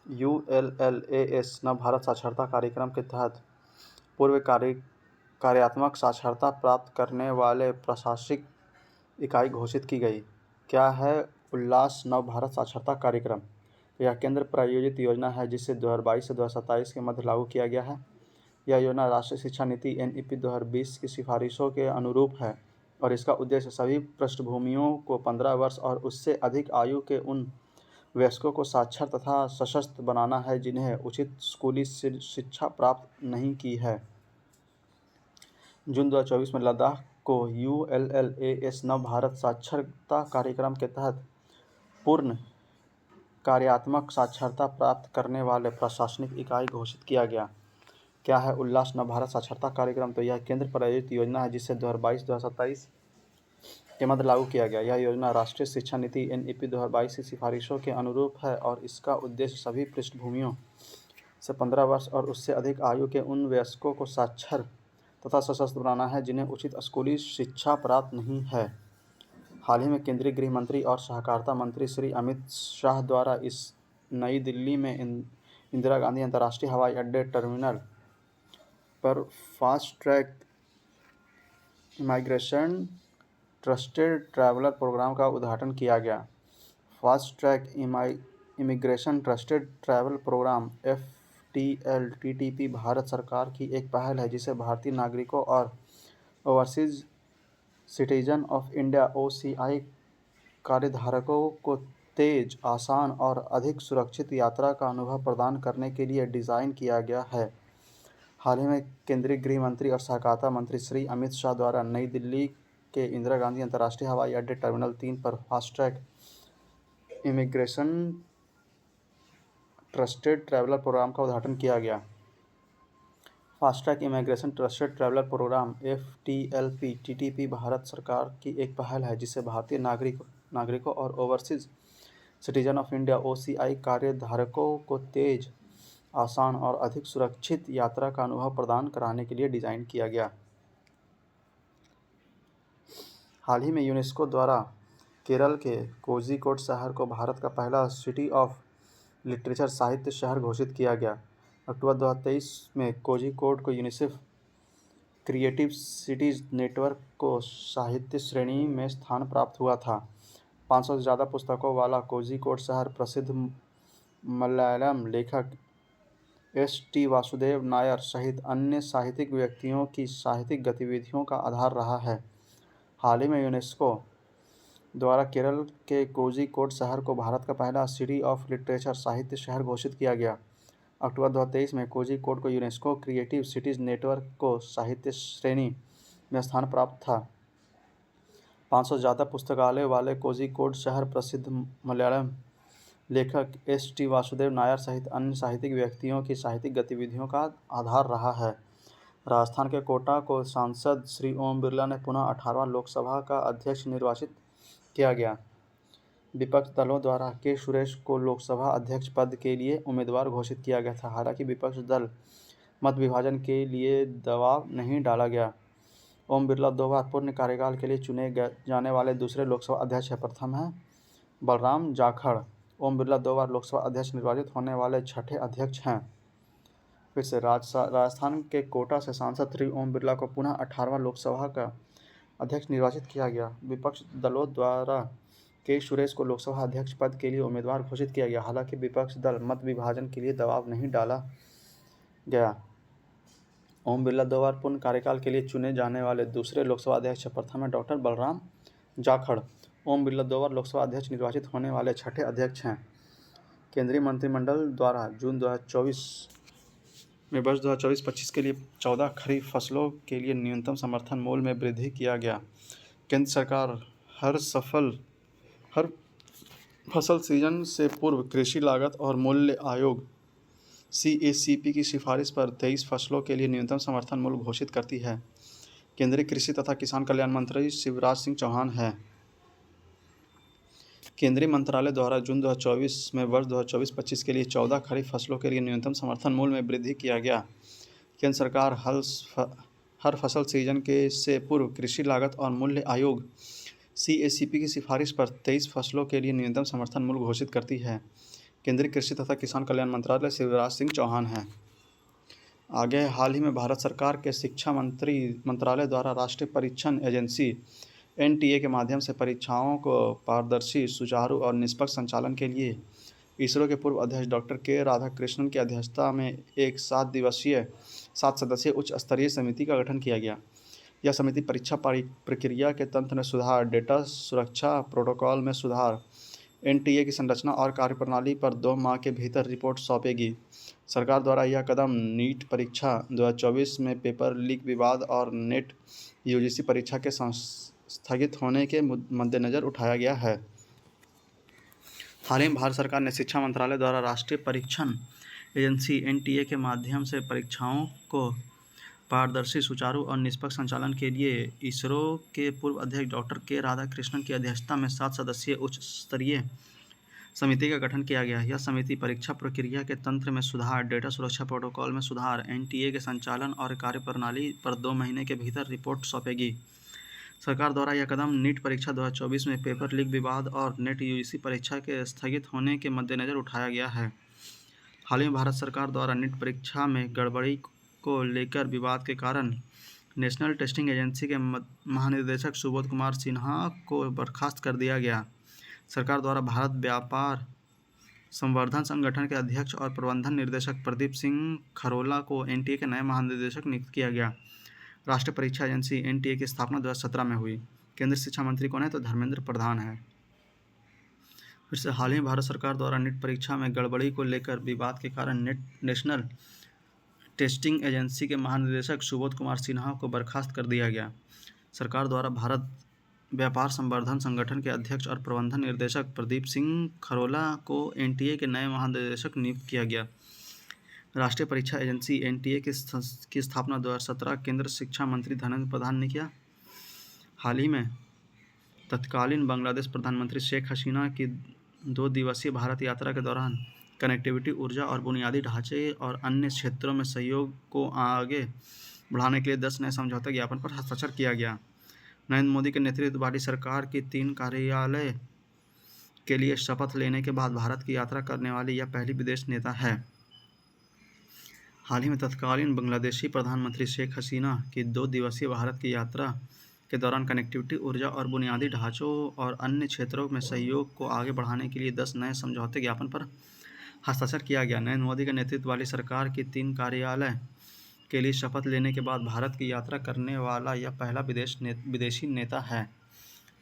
ULLAS नव भारत साक्षरता कार्यक्रम के तहत पूर्व कार्यात्मक साक्षरता प्राप्त करने वाले प्रशासनिक इकाई घोषित की गई। क्या है उल्लास नव भारत साक्षरता कार्यक्रम? यह केंद्र प्रायोजित योजना है जिसे 2022 से 2027 के मध्य लागू किया गया है। यह योजना राष्ट्रीय शिक्षा नीति NEP 2020 की सिफारिशों के अनुरूप है और इसका उद्देश्य सभी पृष्ठभूमियों को 15 वर्ष और उससे अधिक आयु के उन वयस्कों को साक्षर तथा सशक्त बनाना है जिन्हें उचित स्कूली शिक्षा प्राप्त नहीं की है। जून 2024 में लद्दाख को ULLAS नव भारत साक्षरता कार्यक्रम के तहत पूर्ण कार्यात्मक साक्षरता प्राप्त करने वाले प्रशासनिक इकाई घोषित किया गया। क्या है उल्लास नव भारत साक्षरता कार्यक्रम? तो यह केंद्र प्रायोजित योजना है जिसे 2022-2027 के मध्य लागू किया गया। यह योजना राष्ट्रीय शिक्षा नीति NEP 2022 की सिफारिशों के अनुरूप है और इसका उद्देश्य सभी पृष्ठभूमियों से 15 वर्ष और उससे अधिक आयु के उन वयस्कों को साक्षर तथा सशक्त बनाना है जिन्हें उचित स्कूली शिक्षा प्राप्त नहीं है। हाल ही में केंद्रीय गृह मंत्री और सहकारिता मंत्री श्री अमित शाह द्वारा इस नई दिल्ली में इंदिरा गांधी अंतर्राष्ट्रीय हवाई अड्डे टर्मिनल पर fast track immigration trusted traveller programme का उद्घाटन किया गया। Fast track immigration trusted travel programme FTL-TTP Bharat सरकार की एक पहल है जिसे भारतीय नागरिकों और overseas citizen of India OCI कार्यधारकों को तेज, आसान और अधिक सुरक्षित यात्रा का अनुभव प्रदान करने के लिए डिज़ाइन किया गया है। हाल ही में केंद्रीय गृह मंत्री और सहकारिता मंत्री श्री अमित शाह द्वारा नई दिल्ली के इंदिरा गांधी अंतर्राष्ट्रीय हवाई अड्डे टर्मिनल 3 पर fast track immigration trusted traveller programme का उद्घाटन किया गया। Fast track immigration trusted traveller programme FTL-TTP Bharat सरकार की एक पहल है जिसे भारतीय नागरिकों और overseas citizen of India OCI कार्यधारकों को तेज, आसान और अधिक सुरक्षित यात्रा का अनुभव प्रदान कराने के लिए डिज़ाइन किया गया। हाल ही में यूनेस्को द्वारा केरल के कोझिकोड शहर को भारत का पहला सिटी ऑफ लिटरेचर साहित्य शहर घोषित किया गया। अक्टूबर 2023 में कोझिकोड को यूनिसेफ क्रिएटिव सिटीज नेटवर्क को साहित्य श्रेणी में स्थान प्राप्त हुआ था। 500 से ज़्यादा पुस्तकों वाला कोझिकोड शहर प्रसिद्ध मलयालम लेखक S.T. वासुदेव नायर सहित अन्य साहित्यिक व्यक्तियों की साहित्यिक गतिविधियों का आधार रहा है। हाल ही में यूनेस्को द्वारा केरल के कोझिकोड शहर को भारत का पहला सिटी ऑफ लिटरेचर साहित्य शहर घोषित किया गया। अक्टूबर 2023 में कोझिकोड को यूनेस्को क्रिएटिव सिटीज नेटवर्क को साहित्य श्रेणी में स्थान प्राप्त था। 500 से ज़्यादा पुस्तकालय वाले कोझिकोड शहर प्रसिद्ध मलयालम लेखक S.T. वासुदेव नायर सहित अन्य साहित्यिक व्यक्तियों की साहित्यिक गतिविधियों का आधार रहा है। राजस्थान के कोटा को सांसद श्री ओम बिरला ने पुनः 18वां लोकसभा का अध्यक्ष निर्वाचित किया गया। विपक्ष दलों द्वारा के सुरेश को लोकसभा अध्यक्ष पद के लिए उम्मीदवार घोषित किया गया था। हालांकि विपक्ष दल मत विभाजन के लिए दबाव नहीं डाला गया। ओम बिरला 2 बार पूर्ण कार्यकाल के लिए चुने जाने वाले दूसरे लोकसभा अध्यक्ष हैं। प्रथम है बलराम जाखड़। ओम बिरला 2 बार लोकसभा अध्यक्ष निर्वाचित होने वाले छठे अध्यक्ष हैं। फिर से राजस्थान के कोटा से सांसद श्री ओम बिरला को पुनः 18वां लोकसभा का अध्यक्ष निर्वाचित किया गया। विपक्ष दलों द्वारा के सुरेश को लोकसभा अध्यक्ष पद के लिए उम्मीदवार घोषित किया गया। हालांकि विपक्ष दल मत विभाजन के लिए दबाव नहीं डाला गया। ओम बिरला 2 बार पूर्ण कार्यकाल के लिए चुने जाने वाले दूसरे लोकसभा अध्यक्ष। प्रथम है डॉक्टर बलराम जाखड़। ओम बिरला 2 बार लोकसभा अध्यक्ष निर्वाचित होने वाले छठे अध्यक्ष हैं। केंद्रीय मंत्रिमंडल द्वारा जून 2024 में वर्ष 2024-25 के लिए 14 खरीफ फसलों के लिए न्यूनतम समर्थन मूल्य में वृद्धि किया गया। केंद्र सरकार हर फसल सीजन से पूर्व कृषि लागत और मूल्य आयोग CACP की सिफारिश पर 23 फसलों के लिए न्यूनतम समर्थन मूल्य घोषित करती है। केंद्रीय कृषि तथा किसान कल्याण मंत्री शिवराज सिंह चौहान हैं। केंद्रीय मंत्रालय द्वारा जून 2024 में वर्ष 2024-25 के लिए 14 खरीफ फसलों के लिए न्यूनतम समर्थन मूल्य में वृद्धि किया गया। केंद्र सरकार हर फसल सीजन से पूर्व कृषि लागत और मूल्य आयोग CACP की सिफारिश पर 23 फसलों के लिए न्यूनतम समर्थन मूल्य घोषित करती है। केंद्रीय कृषि तथा किसान कल्याण मंत्रालय शिवराज सिंह चौहान हैं। आगे हाल ही में भारत सरकार के शिक्षा मंत्रालय द्वारा राष्ट्रीय परीक्षण एजेंसी NTA के माध्यम से परीक्षाओं को पारदर्शी, सुचारू और निष्पक्ष संचालन के लिए इसरो के पूर्व अध्यक्ष डॉक्टर के राधाकृष्णन की अध्यक्षता में एक 7 सदस्यीय उच्च स्तरीय समिति का गठन किया गया। यह समिति परीक्षा प्रक्रिया के तंत्र में सुधार, डेटा सुरक्षा प्रोटोकॉल में सुधार, NTA की संरचना और कार्यप्रणाली पर 2 माह के भीतर रिपोर्ट सौंपेगी। सरकार द्वारा यह कदम नीट परीक्षा 2024 में पेपर लीक विवाद और नेट UGC परीक्षा के स्थगित होने के मद्देनज़र उठाया गया है। हाल ही में भारत सरकार ने शिक्षा मंत्रालय द्वारा राष्ट्रीय परीक्षण एजेंसी NTA के माध्यम से परीक्षाओं को पारदर्शी, सुचारू और निष्पक्ष संचालन के लिए इसरो के पूर्व अध्यक्ष डॉक्टर के राधाकृष्णन की अध्यक्षता में 7 सदस्यीय उच्च स्तरीय समिति का गठन किया गया। यह समिति परीक्षा प्रक्रिया के तंत्र में सुधार, डेटा सुरक्षा प्रोटोकॉल में सुधार, NTA के संचालन और कार्यप्रणाली पर 2 महीने के भीतर रिपोर्ट सौंपेगी। सरकार द्वारा यह कदम नीट परीक्षा 2024 में पेपर लीक विवाद और नेट UGC परीक्षा के स्थगित होने के मद्देनज़र उठाया गया है। हाल ही में भारत सरकार द्वारा नीट परीक्षा में गड़बड़ी को लेकर विवाद के कारण नेशनल टेस्टिंग एजेंसी के महानिदेशक सुबोध कुमार सिन्हा को बर्खास्त कर दिया गया। सरकार द्वारा भारत व्यापार संवर्धन संगठन के अध्यक्ष और प्रबंधन निर्देशक प्रदीप सिंह खरोला को NTA के नए महानिदेशक नियुक्त किया गया। राष्ट्रीय परीक्षा एजेंसी NTA की स्थापना 2017 में हुई। केंद्रीय शिक्षा मंत्री कौन है? तो धर्मेंद्र प्रधान है। फिर से हाल ही में भारत सरकार द्वारा नीट परीक्षा में गड़बड़ी को लेकर विवाद के कारण नेशनल टेस्टिंग एजेंसी के महानिदेशक सुबोध कुमार सिन्हा को बर्खास्त कर दिया गया। सरकार द्वारा भारत व्यापार संवर्धन संगठन के अध्यक्ष और प्रबंधन निर्देशक प्रदीप सिंह खरोला को NTA के नए महानिदेशक नियुक्त किया गया। राष्ट्रीय परीक्षा एजेंसी NTA की स्थापना 2017 केंद्र शिक्षा मंत्री धर्मेंद्र प्रधान ने किया। हाल ही में तत्कालीन बांग्लादेश प्रधानमंत्री शेख हसीना की 2 दिवसीय भारत यात्रा के दौरान कनेक्टिविटी, ऊर्जा और बुनियादी ढांचे और अन्य क्षेत्रों में सहयोग को आगे बढ़ाने के लिए 10 नए समझौता ज्ञापन पर हस्ताक्षर किया गया। नरेंद्र मोदी के नेतृत्व वाली सरकार की 3 कार्यालय के लिए शपथ लेने के बाद भारत की यात्रा करने वाली यह पहली विदेश नेता है। हाल ही में तत्कालीन बांग्लादेशी प्रधानमंत्री शेख हसीना की 2 दिवसीय भारत की यात्रा के दौरान कनेक्टिविटी, ऊर्जा और बुनियादी ढांचों और अन्य क्षेत्रों में सहयोग को आगे बढ़ाने के लिए 10 नए समझौते ज्ञापन पर हस्ताक्षर किया गया। नरेंद्र मोदी के नेतृत्व वाली सरकार की 3 कार्यालय के लिए शपथ लेने के बाद भारत की यात्रा करने वाला यह पहला विदेशी नेता है।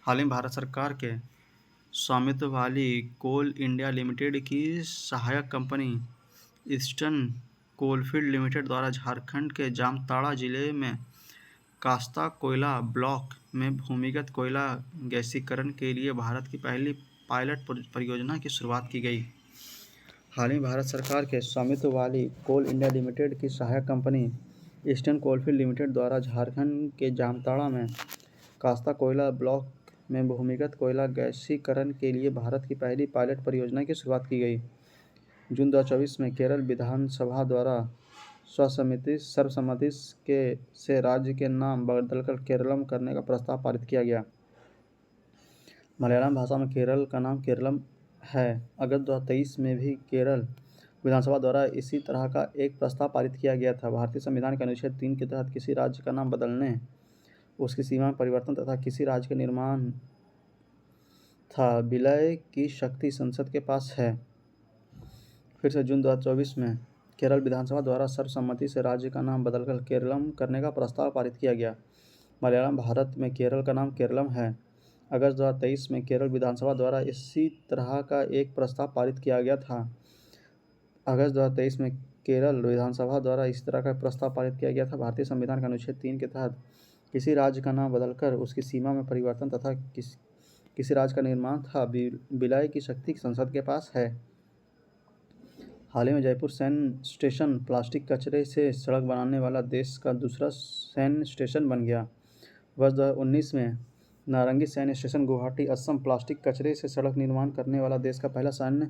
हाल ही में भारत सरकार के स्वामित्व वाली कोल इंडिया लिमिटेड की सहायक कंपनी ईस्टर्न कोलफील्ड लिमिटेड द्वारा झारखंड के जामताड़ा जिले में कास्ता कोयला ब्लॉक में भूमिगत कोयला गैसीकरण के लिए भारत की पहली पायलट परियोजना की शुरुआत की गई। हाल ही में भारत सरकार के स्वामित्व वाली कोल इंडिया लिमिटेड की सहायक कंपनी ईस्टर्न कोलफील्ड लिमिटेड द्वारा झारखंड के जामताड़ा में कास्ता कोयला ब्लॉक में भूमिगत कोयला गैसीकरण के लिए भारत की पहली पायलट परियोजना की शुरुआत की गई। जून 2024 में केरल विधानसभा द्वारा सर्वसम्मति से राज्य के नाम बदलकर केरलम करने का प्रस्ताव पारित किया गया। मलयालम भाषा में केरल का नाम केरलम है। अगस्त 2023 में भी केरल विधानसभा द्वारा इसी तरह का एक प्रस्ताव पारित किया गया था। भारतीय संविधान के अनुच्छेद 3 के तहत किसी राज्य का नाम बदलने, उसकी सीमा में परिवर्तन तथा किसी राज्य के निर्माण था विलय की शक्ति संसद के पास है। फिर से जून 2024 में केरल विधानसभा द्वारा सर्वसम्मति से राज्य का नाम बदलकर केरलम करने का प्रस्ताव पारित किया गया। मलयालम भारत में केरल का नाम केरलम है। अगस्त 2023 में केरल विधानसभा द्वारा इसी तरह का एक प्रस्ताव पारित किया गया था। अगस्त 2023 में केरल विधानसभा द्वारा इसी तरह का प्रस्ताव पारित किया गया था। भारतीय संविधान के अनुच्छेद 3 के तहत किसी राज्य का नाम बदलकर उसकी सीमा में परिवर्तन तथा किसी राज्य का निर्माण था विलय की शक्ति संसद के पास है। हाल ही में जयपुर सैन्य स्टेशन प्लास्टिक कचरे से सड़क बनाने वाला देश का दूसरा सैन्य स्टेशन बन गया। वर्ष 2019 में नारंगी सैन्य स्टेशन गुवाहाटी असम प्लास्टिक कचरे से सड़क निर्माण करने वाला देश का पहला सैन्य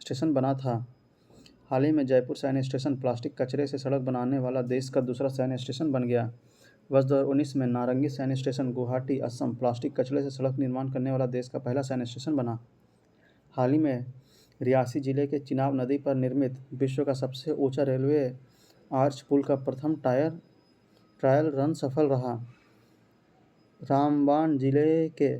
स्टेशन बना था। हाल ही में जयपुर सैन्य स्टेशन प्लास्टिक कचरे से सड़क बनाने वाला देश का दूसरा सैन्य स्टेशन बन गया। वर्ष 2019 में नारंगी सैन्य स्टेशन गुवाहाटी असम प्लास्टिक कचरे से सड़क निर्माण करने वाला देश का पहला सैन्य स्टेशन बना। हाल ही में रियासी जिले के चिनाब नदी पर निर्मित विश्व का सबसे ऊंचा रेलवे आर्च पुल का प्रथम ट्रायल रन सफल रहा। रामबान जिले के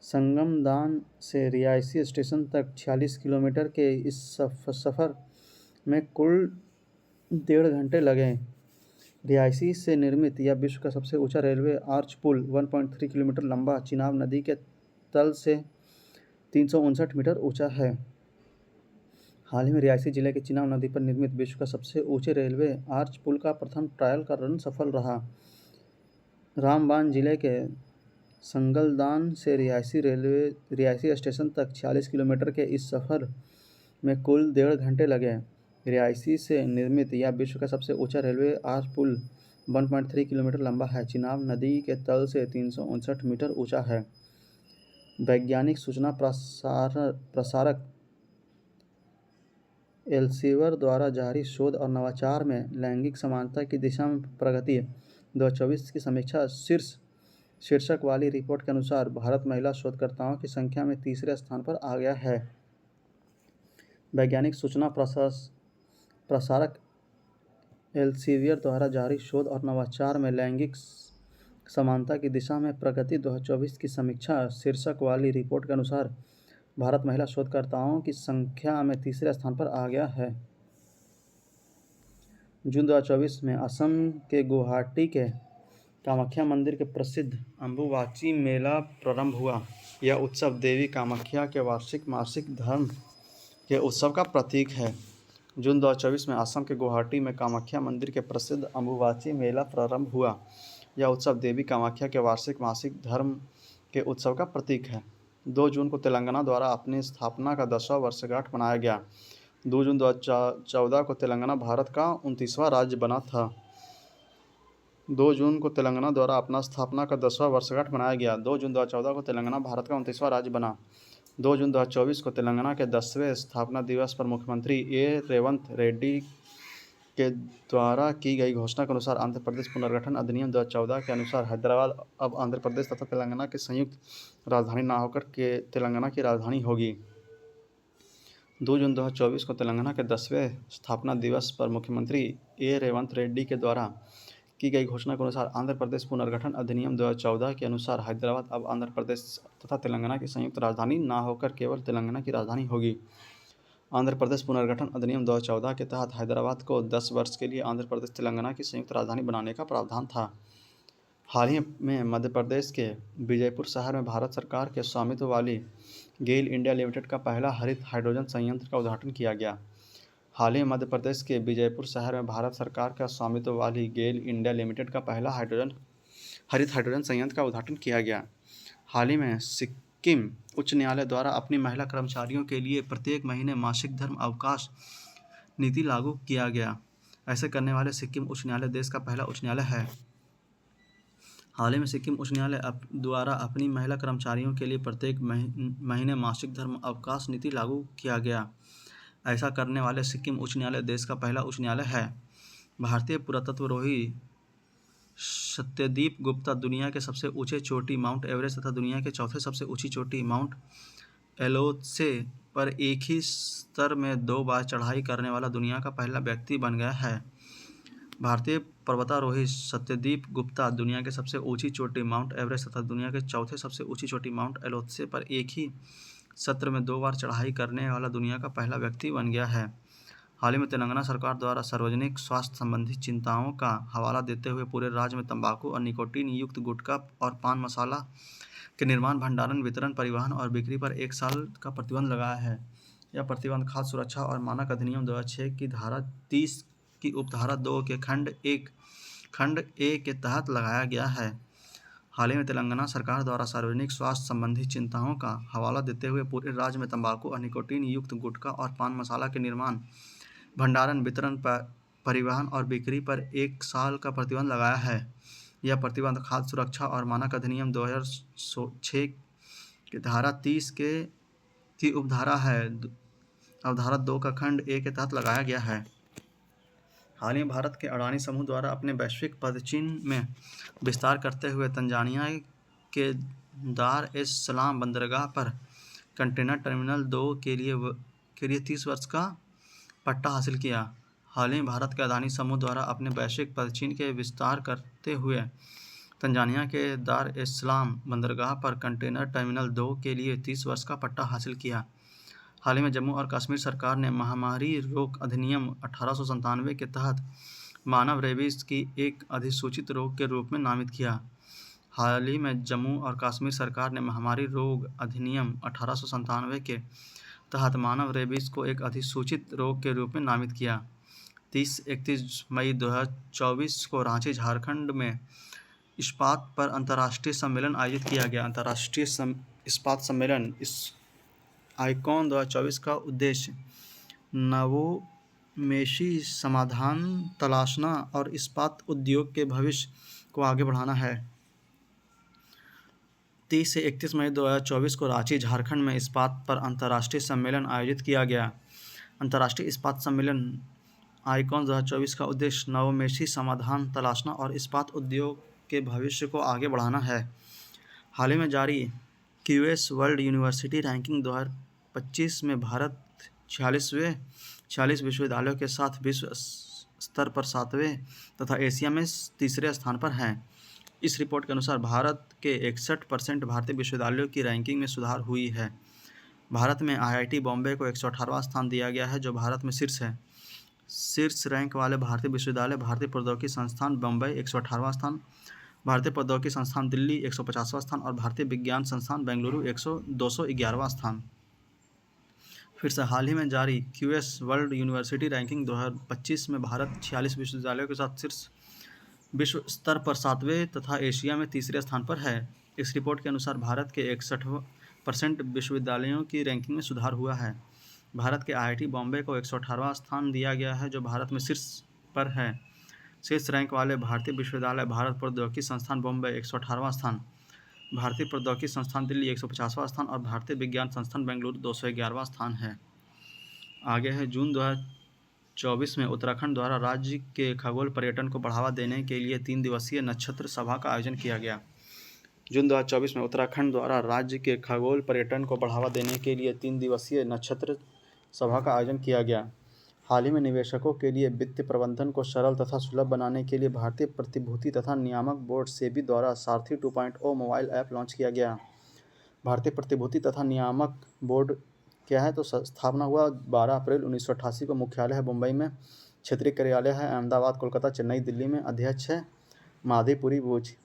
संगमदान से रियासी स्टेशन तक 46 किलोमीटर के इस सफ़र में कुल 1.5 घंटे लगे। रियासी से निर्मित यह विश्व का सबसे ऊंचा रेलवे आर्च पुल 1.3 किलोमीटर लंबा चिनाब नदी के तल से 359 मीटर ऊंचा है। हाल ही में रियासी जिले के चिनाब नदी पर निर्मित विश्व का सबसे ऊंचे रेलवे आर्च पुल का प्रथम ट्रायल का रन सफल रहा। रामबान जिले के संगलदान से रियासी स्टेशन तक 46 किलोमीटर के इस सफ़र में कुल 1.5 घंटे लगे। रियासी से निर्मित यह विश्व का सबसे ऊंचा रेलवे आर्च पुल 1.3 किलोमीटर लंबा है। चिनाब नदी के तल से 359 मीटर ऊंचा है। वैज्ञानिक सूचना प्रसारक एल्सेवियर द्वारा जारी शोध और नवाचार में लैंगिक समानता की दिशा में प्रगति 2024 की समीक्षा शीर्षक वाली रिपोर्ट के अनुसार भारत महिला शोधकर्ताओं की संख्या में तीसरे स्थान पर आ गया है। वैज्ञानिक सूचना प्रसारक एल्सेवियर द्वारा जारी शोध और नवाचार में लैंगिक समानता की दिशा में प्रगति 2024 की समीक्षा शीर्षक वाली रिपोर्ट के अनुसार भारत महिला शोधकर्ताओं की संख्या में तीसरे स्थान पर आ गया है। जून 2024 में असम के गुवाहाटी के कामाख्या मंदिर के प्रसिद्ध अम्बुबाची मेला प्रारंभ हुआ। यह उत्सव देवी कामाख्या के वार्षिक मासिक धर्म के उत्सव का प्रतीक है। जून 2024 में असम के गुवाहाटी में कामाख्या मंदिर के प्रसिद्ध अम्बुबाची मेला प्रारंभ हुआ। यह उत्सव देवी कामाख्या के वार्षिक मासिक धर्म के उत्सव का प्रतीक है। 2 जून को तेलंगाना द्वारा अपनी स्थापना का 10वां वर्षगांठ मनाया गया। 2 जून 2014 को तेलंगाना भारत का 29वां राज्य बना था। 2 जून को तेलंगाना द्वारा अपना स्थापना का 10वां वर्षगांठ मनाया गया। 2 जून 2014 को तेलंगाना भारत का 29वां राज्य बना। 2 जून 2024 को तेलंगाना के 10वें स्थापना दिवस पर मुख्यमंत्री ए रेवंत रेड्डी के द्वारा की गई घोषणा के अनुसार आंध्र प्रदेश पुनर्गठन अधिनियम 2014 के अनुसार हैदराबाद अब आंध्र प्रदेश तथा तेलंगाना की संयुक्त राजधानी न होकर के तेलंगाना की राजधानी होगी। 2 जून 2024 को तेलंगाना के 10वें स्थापना दिवस पर मुख्यमंत्री ए रेवंत रेड्डी के द्वारा की गई घोषणा के अनुसार आंध्र प्रदेश पुनर्गठन अधिनियम 2014 के अनुसार हैदराबाद अब आंध्र प्रदेश तथा तेलंगाना की संयुक्त राजधानी न होकर केवल तेलंगाना की राजधानी होगी। आंध्र प्रदेश पुनर्गठन अधिनियम 2014 के तहत हैदराबाद को 10 वर्ष के लिए आंध्र प्रदेश तेलंगाना की संयुक्त राजधानी बनाने का प्रावधान था। हाल ही में मध्य प्रदेश के विजयपुर शहर में भारत सरकार के स्वामित्व वाली गेल इंडिया लिमिटेड का पहला हरित हाइड्रोजन संयंत्र का उद्घाटन किया गया। हाल ही में मध्य प्रदेश के विजयपुर शहर में भारत सरकार का स्वामित्व वाली गेल इंडिया लिमिटेड का पहला हरित हाइड्रोजन संयंत्र का उद्घाटन किया गया। हाल ही में सिक्किम उच्च न्यायालय द्वारा अपनी महिला कर्मचारियों के लिए प्रत्येक महीने मासिक धर्म अवकाश नीति लागू किया गया। ऐसे करने वाले सिक्किम उच्च न्यायालय देश का पहला उच्च न्यायालय है। हाल ही में सिक्किम उच्च न्यायालय द्वारा अपनी महिला कर्मचारियों के लिए प्रत्येक महीने मासिक धर्म अवकाश नीति लागू किया गया। ऐसा करने वाले सिक्किम उच्च न्यायालय देश का पहला उच्च न्यायालय है। भारतीय पुरातत्वरोही सत्यदीप गुप्ता दुनिया के सबसे ऊंचे चोटी माउंट एवरेस्ट तथा दुनिया के चौथे सबसे ऊंची चोटी माउंट एलोत्से पर एक ही स्तर में 2 बार चढ़ाई करने वाला दुनिया का पहला व्यक्ति बन गया है। भारतीय पर्वतारोही सत्यदीप गुप्ता दुनिया के सबसे ऊंची चोटी माउंट एवरेस्ट तथा दुनिया के चौथे सबसे ऊंची चोटी माउंट एलोत्से पर एक ही सत्र में 2 बार चढ़ाई करने वाला दुनिया का पहला व्यक्ति बन गया है। हाल ही में तेलंगाना सरकार द्वारा सार्वजनिक स्वास्थ्य संबंधी चिंताओं का हवाला देते हुए पूरे राज्य में तंबाकू और निकोटीन युक्त गुटखा और पान मसाला के निर्माण, भंडारण, वितरण, परिवहन और बिक्री पर 1 साल का प्रतिबंध लगाया है। यह प्रतिबंध खाद्य सुरक्षा और मानक अधिनियम 2006 की धारा 30 की उपधारा 2 के खंड ए के तहत लगाया गया है। हाल ही में तेलंगाना सरकार द्वारा सार्वजनिक स्वास्थ्य संबंधी चिंताओं का हवाला देते हुए पूरे राज्य में तंबाकू और निकोटीन युक्त गुटखा और पान मसाला के निर्माण, भंडारण, वितरण, परिवहन और बिक्री पर 1 साल का प्रतिबंध लगाया है। यह प्रतिबंध खाद्य सुरक्षा और मानक अधिनियम 2006 की धारा 30 की अवधारा 2 का खंड ए के तहत लगाया गया है। हाल ही में भारत के अडानी समूह द्वारा अपने वैश्विक पदचिह्न में विस्तार करते हुए तंजानिया के दार एस सलाम बंदरगाह पर कंटेनर टर्मिनल 2 के लिए 30 वर्ष का पट्टा हासिल किया। हाल ही में भारत के अडानी समूह द्वारा अपने वैश्विक पदचिह्न के विस्तार करते हुए तंजानिया के दार एस सलाम बंदरगाह पर कंटेनर टर्मिनल 2 के लिए 30 वर्ष का पट्टा हासिल किया। हाल ही में जम्मू और कश्मीर सरकार ने महामारी रोग अधिनियम 1897 के तहत मानव रेबीज की एक अधिसूचित रोग के रूप में नामित किया। हाल ही में जम्मू और कश्मीर सरकार ने महामारी रोग अधिनियम 1897 के तहत मानव रेबीज को एक अधिसूचित रोग के रूप में नामित किया। 31 मई 2024 को रांची, झारखंड में इस्पात पर अंतर्राष्ट्रीय सम्मेलन आयोजित किया गया। अंतर्राष्ट्रीय इस्पात सम्मेलन आईकॉन 2024 का उद्देश्य नवोन्मेषी समाधान तलाशना और इस्पात उद्योग के भविष्य को आगे बढ़ाना है। 30 से 31 मई 2024 को रांची, झारखंड में इस्पात पर अंतर्राष्ट्रीय सम्मेलन आयोजित किया गया। अंतर्राष्ट्रीय इस्पात सम्मेलन आईकॉन 2024 का उद्देश्य नवोन्मेषी समाधान तलाशना और इस्पात उद्योग के भविष्य को आगे बढ़ाना है। हाल ही में जारी क्यूएस वर्ल्ड यूनिवर्सिटी रैंकिंग 2025 में भारत 46 विश्वविद्यालयों के साथ विश्व स्तर पर 7वें तथा एशिया में तीसरे स्थान पर है। इस रिपोर्ट के अनुसार भारत के 61% भारतीय विश्वविद्यालयों की रैंकिंग में सुधार हुई है। भारत में आईआईटी बॉम्बे को 118वां स्थान दिया गया है, जो भारत में शीर्ष है। शीर्ष रैंक वाले भारतीय विश्वविद्यालय भारतीय प्रौद्योगिकी संस्थान बम्बई 118वां स्थान, भारतीय प्रौद्योगिकी संस्थान दिल्ली 150वां स्थान और भारतीय विज्ञान संस्थान बेंगलुरु 211वां स्थान। फिर से हाल ही में जारी क्यूएस वर्ल्ड यूनिवर्सिटी रैंकिंग 2025 में भारत 46 विश्वविद्यालयों के साथ शीर्ष विश्व स्तर पर 7वें तथा एशिया में तीसरे स्थान पर है। इस रिपोर्ट के अनुसार भारत के 61% विश्वविद्यालयों की रैंकिंग में सुधार हुआ है। भारत के आईआईटी बॉम्बे को 118वां स्थान दिया गया है, जो भारत में शीर्ष पर है। शीर्ष रैंक वाले भारतीय विश्वविद्यालय भारत प्रौद्योगिकी संस्थान बॉम्बे 118वां स्थान, भारतीय प्रौद्योगिकी संस्थान दिल्ली 150वां स्थान और भारतीय विज्ञान संस्थान बेंगलुरु 211वां स्थान है। आगे है जून 2024 में उत्तराखंड द्वारा राज्य के खगोल पर्यटन को बढ़ावा देने के लिए 3 दिवसीय नक्षत्र सभा का आयोजन किया गया। जून 2024 में उत्तराखंड द्वारा राज्य के खगोल पर्यटन को बढ़ावा देने के लिए 3 दिवसीय नक्षत्र सभा का आयोजन किया गया। हाल ही में निवेशकों के लिए वित्तीय प्रबंधन को सरल तथा सुलभ बनाने के लिए भारतीय प्रतिभूति तथा नियामक बोर्ड सेबी द्वारा सारथी 2.0 मोबाइल ऐप लॉन्च किया गया। भारतीय प्रतिभूति तथा नियामक बोर्ड क्या है, तो स्थापना हुआ 12 अप्रैल 1988 को। मुख्यालय है मुंबई में, क्षेत्रीय कार्यालय है अहमदाबाद, कोलकाता, चेन्नई, दिल्ली में। अध्यक्ष है माधीपुरी बूच।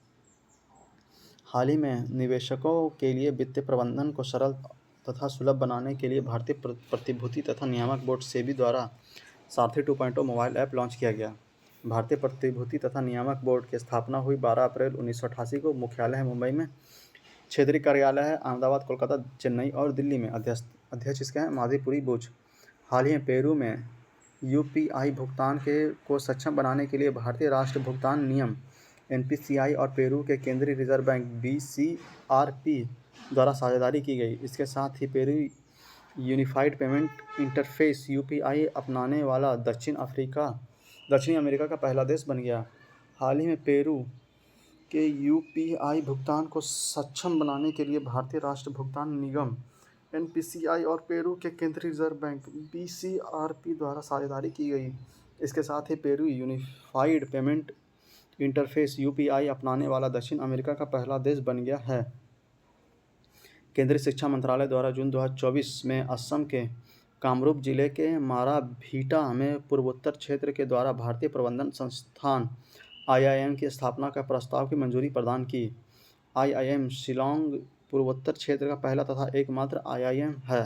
हाल ही में निवेशकों के लिए वित्तीय प्रबंधन को सरल तथा सुलभ बनाने के लिए भारतीय प्रतिभूति तथा नियामक बोर्ड सेबी द्वारा सारथी 2.0 मोबाइल ऐप लॉन्च किया गया। भारतीय प्रतिभूति तथा नियामक बोर्ड की स्थापना हुई 12 अप्रैल 1988 को। मुख्यालय है मुंबई में, क्षेत्रीय कार्यालय है अहमदाबाद, कोलकाता, चेन्नई और दिल्ली में। अध्यक्ष इसके हैं माधीपुरी बूच। हाल ही में पेरू में यूपीआई भुगतान को सक्षम बनाने के लिए भारतीय राष्ट्रीय भुगतान नियम NPCI और पेरू के केंद्रीय रिजर्व बैंक BCRP द्वारा साझेदारी की गई। इसके साथ ही Peru unified payment interface UPI अपनाने वाला दक्षिणी अमेरिका का पहला देश बन गया। हाल ही में पेरू के UPI भुगतान को सक्षम बनाने के लिए भारतीय राष्ट्रीय भुगतान निगम NPCI और पेरू के केंद्रीय रिजर्व बैंक BCRP द्वारा साझेदारी की गई। इसके साथ ही Peru unified payment interface UPI अपनाने वाला दक्षिण अमेरिका का पहला देश बन गया है। केंद्रीय शिक्षा मंत्रालय द्वारा जून 2024 में असम के कामरूप जिले के माराभीटा में पूर्वोत्तर क्षेत्र के द्वारा भारतीय प्रबंधन संस्थान IIM की स्थापना का प्रस्ताव की मंजूरी प्रदान की। IIM शिलांग पूर्वोत्तर क्षेत्र का पहला तथा एकमात्र IIM है।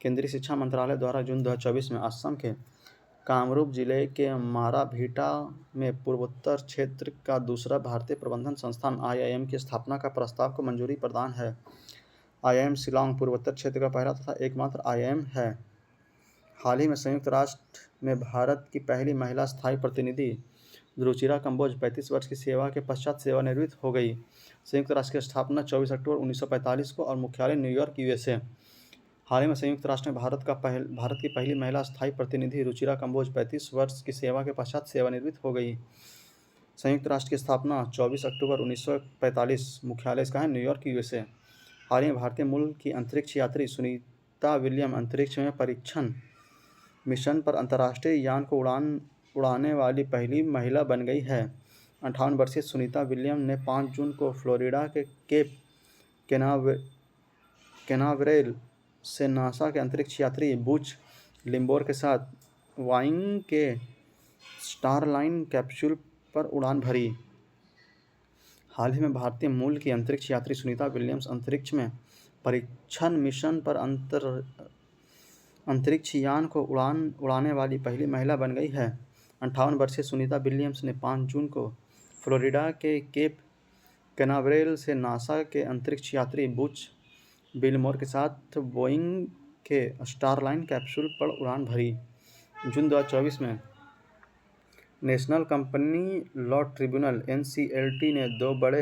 केंद्रीय शिक्षा मंत्रालय द्वारा जून 2024 में असम के कामरूप जिले के माराभीटा में पूर्वोत्तर क्षेत्र का दूसरा भारतीय प्रबंधन संस्थान IIM की स्थापना का प्रस्ताव को मंजूरी प्रदान है। IIM शिलांग पूर्वोत्तर क्षेत्र का पहला तथा एकमात्र IIM है। हाल ही में संयुक्त राष्ट्र में भारत की पहली महिला स्थायी प्रतिनिधि रुचिरा कंबोज 35 वर्ष की सेवा के पश्चात सेवानिवृत्त हो गई। संयुक्त राष्ट्र की स्थापना 24 अक्टूबर 1945 को और मुख्यालय न्यूयॉर्क USA। हाल ही में संयुक्त राष्ट्र में भारत की पहली महिला स्थायी प्रतिनिधि रुचिरा कंबोज 35 वर्ष की सेवा के पश्चात सेवानिवृत्त हो गई। संयुक्त राष्ट्र की स्थापना 24 अक्टूबर 1945, मुख्यालय इसका है न्यूयॉर्क USA। हाल ही में भारतीय मूल की अंतरिक्ष यात्री सुनीता विलियम अंतरिक्ष में परीक्षण मिशन पर अंतर्राष्ट्रीय यान को उड़ाने वाली पहली महिला बन गई है। 58 वर्षीय सुनीता विलियम ने 5 जून को फ्लोरिडा के केप कैनावरेल से नासा के अंतरिक्ष यात्री बुच लिम्बोर के साथ बोइंग के स्टारलाइन कैप्सूल पर उड़ान भरी। हाल ही में भारतीय मूल की अंतरिक्ष यात्री सुनीता विलियम्स अंतरिक्ष में परीक्षण मिशन पर अंतरिक्ष यान को उड़ाने वाली पहली महिला बन गई है। 58 वर्षीय सुनीता विलियम्स ने 5 जून को फ्लोरिडा के केप कैनावरेल से नासा के अंतरिक्ष यात्री बुच विल्मोर के साथ बोइंग के स्टारलाइन कैप्सूल पर उड़ान भरी। जून 2024 में national company law tribunal NCLT ने 2 बड़े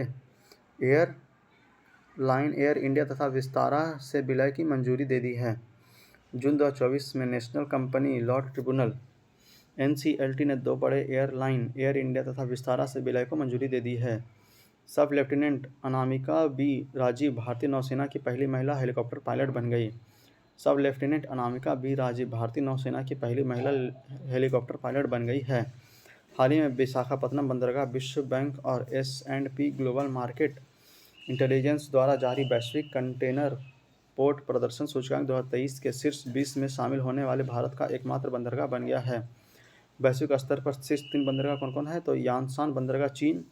एयरलाइन एयर इंडिया तथा विस्तारा से विलय की मंजूरी दे दी है। जून 2024 में national company law tribunal NCLT ने 2 बड़े एयरलाइन एयर इंडिया तथा विस्तारा से विलय को मंजूरी दे दी है। सब लेफ्टिनेंट अनामिका B राजीव भारतीय नौसेना की पहली महिला हेलीकॉप्टर पायलट बन गई। सब लेफ्टिनेंट अनामिका B राजीव भारतीय नौसेना की पहली महिला हेलीकॉप्टर पायलट बन गई है। हाल ही में विशाखापत्तनम बंदरगाह विश्व बैंक और S&P ग्लोबल मार्केट इंटेलिजेंस द्वारा जारी वैश्विक कंटेनर पोर्ट प्रदर्शन सूचकांक 2023 के शीर्ष 20 में शामिल होने वाले भारत का एकमात्र बंदरगाह बन गया है। वैश्विक स्तर पर शीर्ष 3 बंदरगाह कौन कौन है? तो यांसान बंदरगाह चीन,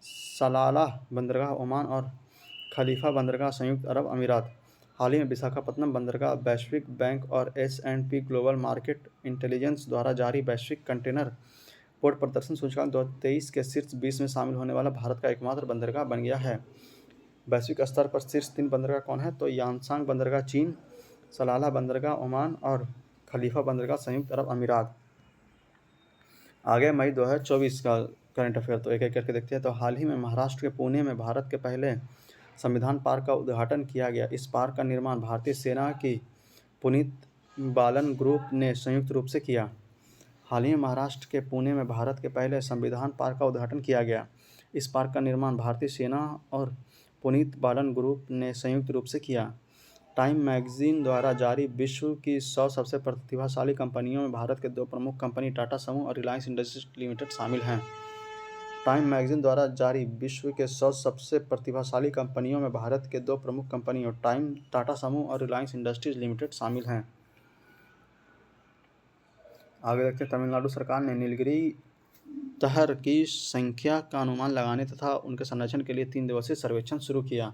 सलालाह बंदरगाह ओमान और खलीफा बंदरगाह संयुक्त अरब अमीरात। हाल ही में विशाखापत्तनम बंदरगाह वैश्विक बैंक और S&P ग्लोबल मार्केट इंटेलिजेंस द्वारा जारी वैश्विक कंटेनर पोर्ट प्रदर्शन सूचकांक 2023 के शीर्ष 20 में शामिल होने वाला भारत का एकमात्र बंदरगाह बन गया है। वैश्विक स्तर पर शीर्ष 3 बंदरगाह कौन है? तो यांसांग बंदरगाह चीन, सलाला बंदरगाह ओमान और खलीफा बंदरगाह संयुक्त अरब अमीरात। आगे मई 2024 का करंट अफेयर, तो एक एक करके देखते हैं। तो हाल ही में महाराष्ट्र के पुणे में भारत के पहले संविधान पार्क का उद्घाटन किया गया। इस पार्क का निर्माण भारतीय सेना की पुनीत बालन ग्रुप ने संयुक्त रूप से किया। हाल ही में महाराष्ट्र के पुणे में भारत के पहले संविधान पार्क का उद्घाटन किया गया। इस पार्क का निर्माण भारतीय सेना और पुनीत बालन ग्रुप ने संयुक्त रूप से किया। टाइम मैगजीन द्वारा जारी विश्व की 100 सबसे प्रतिभाशाली कंपनियों में भारत के 2 प्रमुख कंपनी टाटा समूह और रिलायंस इंडस्ट्रीज लिमिटेड शामिल हैं। टाइम मैगजीन द्वारा जारी विश्व के 100 सबसे प्रतिभाशाली कंपनियों में भारत के 2 प्रमुख कंपनियों टाटा समूह और रिलायंस इंडस्ट्रीज लिमिटेड शामिल हैं। आगे देखते हैं। तमिलनाडु सरकार ने नीलगिरी तहर की संख्या का अनुमान लगाने तथा उनके संरक्षण के लिए 3 दिवसीय सर्वेक्षण शुरू किया।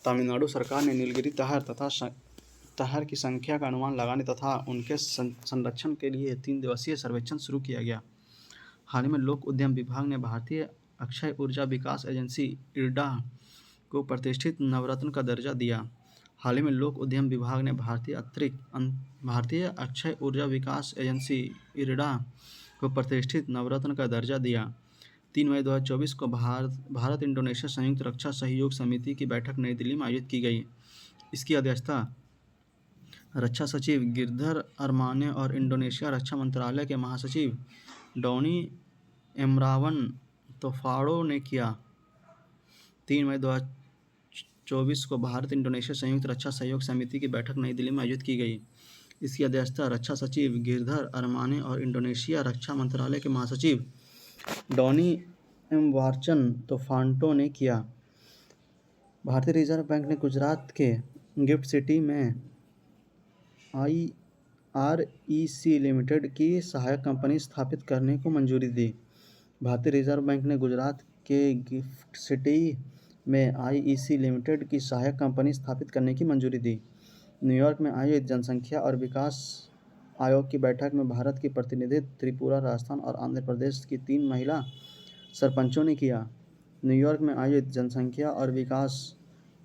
तमिलनाडु सरकार ने नीलगिरी तहर की संख्या का अनुमान लगाने तथा उनके संरक्षण के लिए 3 दिवसीय सर्वेक्षण शुरू किया गया। हाल ही में लोक उद्यम विभाग ने भारतीय अक्षय ऊर्जा विकास एजेंसी IRDA को प्रतिष्ठित नवरत्न का दर्जा दिया। हाल ही में लोक उद्यम विभाग ने भारतीय अक्षय ऊर्जा विकास एजेंसी IRDA को प्रतिष्ठित नवरत्न का दर्जा दिया। 3 मई 2024 को भारत इंडोनेशिया संयुक्त रक्षा सहयोग समिति की बैठक नई दिल्ली में आयोजित की गई। इसकी अध्यक्षता रक्षा सचिव गिरधर अरमाने और इंडोनेशिया रक्षा मंत्रालय के महासचिव डॉनी एमरावन तोफाडो ने किया। 3 मई 2024 को भारत इंडोनेशिया संयुक्त रक्षा सहयोग समिति की बैठक नई दिल्ली में आयोजित की गई। इसकी अध्यक्षता रक्षा सचिव गिरधर अरमाने और इंडोनेशिया रक्षा मंत्रालय के महासचिव डॉनी एमवारचन तोफान्टो ने किया। भारतीय रिजर्व बैंक ने गुजरात के गिफ्ट सिटी में IREC लिमिटेड की सहायक कंपनी स्थापित करने को मंजूरी दी। भारतीय रिजर्व बैंक ने गुजरात के गिफ्ट सिटी में IEC लिमिटेड की सहायक कंपनी स्थापित करने की मंजूरी दी। न्यूयॉर्क में आयोजित जनसंख्या और विकास आयोग की बैठक में भारत की प्रतिनिधित्व त्रिपुरा, राजस्थान और आंध्र प्रदेश की 3 महिला सरपंचों ने किया। न्यूयॉर्क में आयोजित जनसंख्या और विकास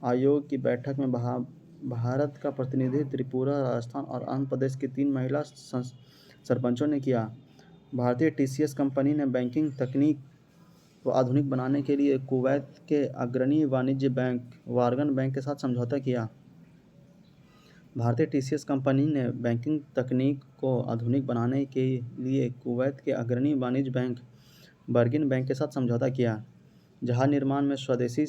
आयोग की बैठक में भारत का प्रतिनिधित्व त्रिपुरा, राजस्थान और आंध्र प्रदेश की 3 महिला सरपंचों ने किया। भारतीय TCS कंपनी ने बैंकिंग तकनीक को आधुनिक बनाने के लिए कुवैत के अग्रणी वाणिज्य बैंक वार्गन बैंक के साथ समझौता किया। भारतीय TCS कंपनी ने बैंकिंग तकनीक को आधुनिक बनाने के लिए कुवैत के अग्रणी वाणिज्य बैंक वार्गन बैंक के साथ समझौता किया। जहाज निर्माण में स्वदेशी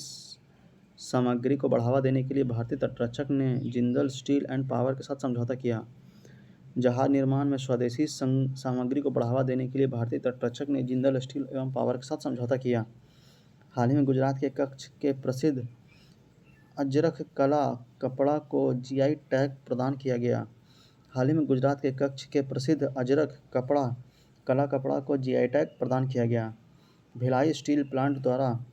सामग्री को बढ़ावा देने के लिए भारतीय तटरक्षक ने जिंदल स्टील एंड पावर के साथ समझौता किया। जहाज निर्माण में स्वदेशी सामग्री को बढ़ावा देने के लिए भारतीय तटरक्षक ने जिंदल स्टील एवं पावर के साथ समझौता किया। हाल ही में गुजरात के कच्छ के प्रसिद्ध अजरक कला कपड़ा को GI टैग प्रदान किया गया। हाल ही में गुजरात के कच्छ के प्रसिद्ध अजरक कला कपड़ा को GI टैग प्रदान किया गया। भिलाई स्टील प्लांट द्वारा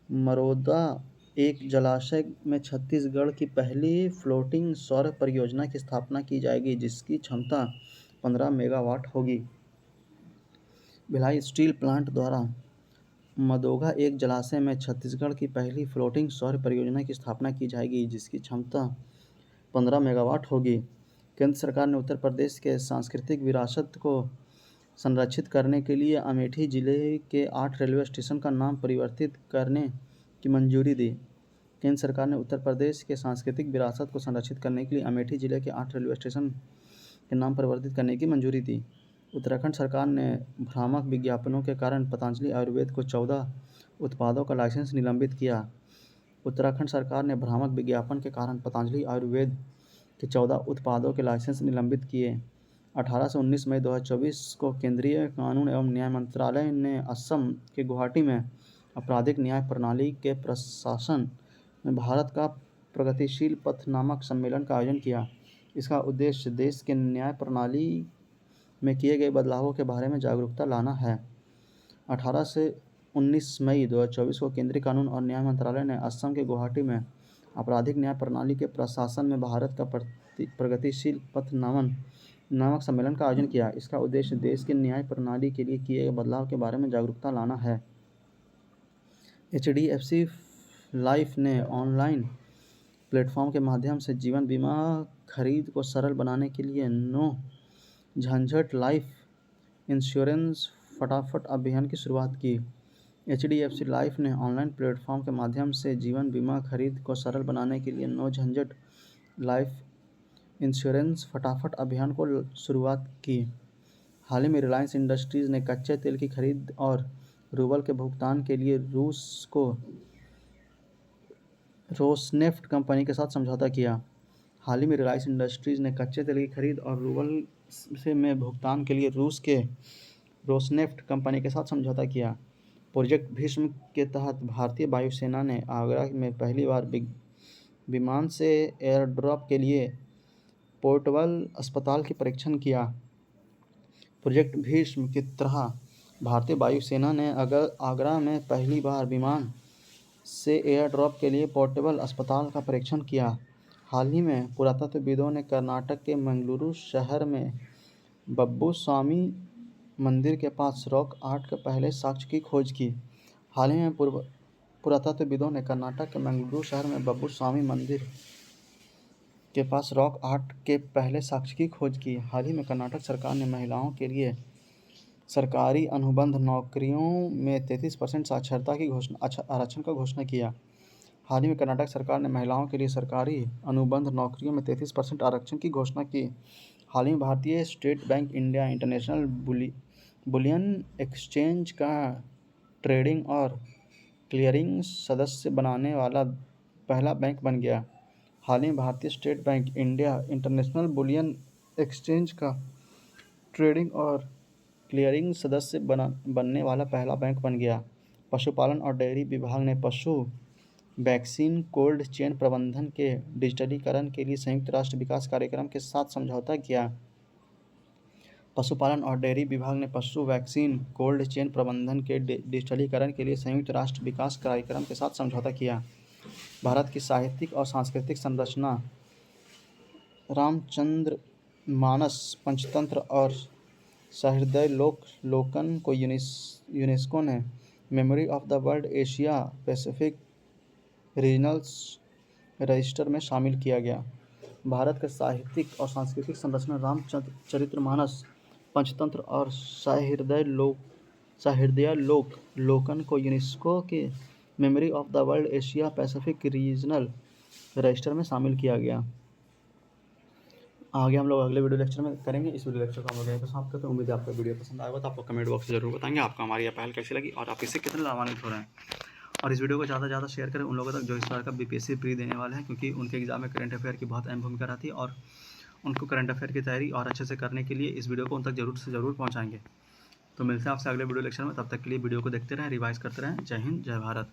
मरोदा एक जलाशय में छत्तीसगढ़ की पहली फ्लोटिंग सौर परियोजना की स्थापना की जाएगी, जिसकी क्षमता 15 मेगावाट होगी। भिलाई स्टील प्लांट द्वारा मदोगा एक जलाशय में छत्तीसगढ़ की पहली फ्लोटिंग सौर परियोजना की स्थापना की जाएगी, जिसकी क्षमता 15 मेगावाट होगी। केंद्र सरकार ने उत्तर प्रदेश के सांस्कृतिक विरासत को संरक्षित करने के लिए अमेठी जिले के 8 रेलवे स्टेशन का नाम परिवर्तित करने की मंजूरी दी। केंद्र सरकार ने उत्तर प्रदेश के सांस्कृतिक विरासत को संरक्षित करने के लिए अमेठी जिले के 8 रेलवे स्टेशन के नाम परिवर्तित करने की मंजूरी दी। उत्तराखंड सरकार ने भ्रामक विज्ञापनों के कारण पतंजलि आयुर्वेद को 14 उत्पादों का लाइसेंस निलंबित किया। उत्तराखंड सरकार ने भ्रामक विज्ञापन के कारण पतंजलि आयुर्वेद के 14 उत्पादों के लाइसेंस निलंबित किए। 18 से 19 मई 2024 को केंद्रीय कानून एवं न्याय मंत्रालय ने असम के गुवाहाटी में आपराधिक न्याय प्रणाली के प्रशासन में भारत का प्रगतिशील पथ नामक सम्मेलन का आयोजन किया। इसका उद्देश्य देश के न्याय प्रणाली में किए गए बदलावों के बारे में जागरूकता लाना है। 18 से 19 मई 2024 को केंद्रीय कानून और न्याय मंत्रालय ने असम के गुवाहाटी में आपराधिक न्याय प्रणाली के प्रशासन में भारत का प्रगतिशील पथ नामक सम्मेलन का आयोजन किया। इसका उद्देश्य देश की न्याय प्रणाली के लिए किए गए बदलाव के बारे में जागरूकता लाना है। HDFC लाइफ ने ऑनलाइन प्लेटफॉर्म के माध्यम से जीवन बीमा खरीद को सरल बनाने के लिए नो झंझट लाइफ इंश्योरेंस फटाफट अभियान की शुरुआत की। HDFC लाइफ ने ऑनलाइन प्लेटफॉर्म के माध्यम से जीवन बीमा खरीद को सरल बनाने के लिए नो झंझट लाइफ इंश्योरेंस फटाफट अभियान को शुरुआत की। हाल ही में रिलायंस इंडस्ट्रीज ने कच्चे तेल की खरीद और रूबल के भुगतान के लिए रूस को रोसनेफ्ट कंपनी के साथ समझौता किया। हाल ही में रिलायंस इंडस्ट्रीज ने कच्चे तेल की खरीद और रूबल में भुगतान के लिए रूस के रोसनेफ्ट कंपनी के साथ समझौता किया। प्रोजेक्ट भीष्म के तहत भारतीय वायुसेना ने आगरा में पहली बार विमान से एयरड्रॉप के लिए पोर्टेबल अस्पताल की परीक्षण किया। प्रोजेक्ट भीष्म की तरह भारतीय वायुसेना ने आगरा में पहली बार विमान से एयरड्रॉप के लिए पोर्टेबल अस्पताल का परीक्षण किया। हाल ही में पुरातत्वविदों ने कर्नाटक के मंगलुरु शहर में बब्बू स्वामी मंदिर के पास रॉक आर्ट के पहले साक्ष्य की खोज की। हाल ही में पुरातत्वविदों ने कर्नाटक के मंगलुरु शहर में बब्बू स्वामी मंदिर के पास रॉक आर्ट के पहले साक्ष्य की खोज की। हाल ही में कर्नाटक सरकार ने महिलाओं के लिए सरकारी अनुबंध नौकरियों में 33% साक्षरता की घोषणा आरक्षण का घोषणा किया। हाल ही में कर्नाटक सरकार ने महिलाओं के लिए सरकारी अनुबंध नौकरियों में 33% आरक्षण की घोषणा की। हाल ही में भारतीय state bank India international bullion exchange का ट्रेडिंग और क्लियरिंग सदस्य बनाने वाला पहला बैंक बन गया। हाल ही में भारतीय state bank India international bullion exchange का ट्रेडिंग और क्लियरिंग सदस्य बनने वाला पहला बैंक बन गया। पशुपालन और डेयरी विभाग ने पशु वैक्सीन कोल्ड चेन प्रबंधन के डिजिटलीकरण के लिए संयुक्त राष्ट्र विकास कार्यक्रम के साथ समझौता किया। पशुपालन और डेयरी विभाग ने पशु वैक्सीन कोल्ड चेन प्रबंधन के डिजिटलीकरण के लिए संयुक्त राष्ट्र विकास कार्यक्रम के साथ समझौता किया। भारत की साहित्यिक और सांस्कृतिक संरचना रामचरितमानस पंचतंत्र और सहृदय लोकन को यूनेस्को ने memory of the world Asia Pacific regionals register में शामिल किया गया। भारत का साहित्यिक और सांस्कृतिक संरचना रामचरितमानस पंचतंत्र और सहृदय लोकन को यूनेस्को के memory of the world Asia Pacific regional register में शामिल किया गया। आगे हम लोग अगले वीडियो लेक्चर में करेंगे। इस वीडियो लेक्चर को हम लोग यहीं पर समाप्त करते हैं। उम्मीद है आपको वीडियो पसंद आएगा तो आपको कमेंट बॉक्स में जरूर बताएंगे आपको हमारी यह पहल कैसी लगी और आप इससे कितने लाभान्वित हो रहे हैं। और इस वीडियो को ज़्यादा से ज़्यादा शेयर करें उन लोगों तक जो इस बार का बीपीएससी प्री देने वाले हैं, क्योंकि उनके एग्जाम में करंट अफेयर की बहुत अहम भूमिका रहती है और उनको करंट अफेयर की तैयारी और अच्छे से करने के लिए इस वीडियो को उन तक जरूर से ज़रूर पहुँचाएंगे। तो मिलते हैं आपसे अगले वीडियो लेक्चर में। तब तक के लिए वीडियो को देखते रहें, रिवाइज करते रहें। जय हिंद, जय भारत।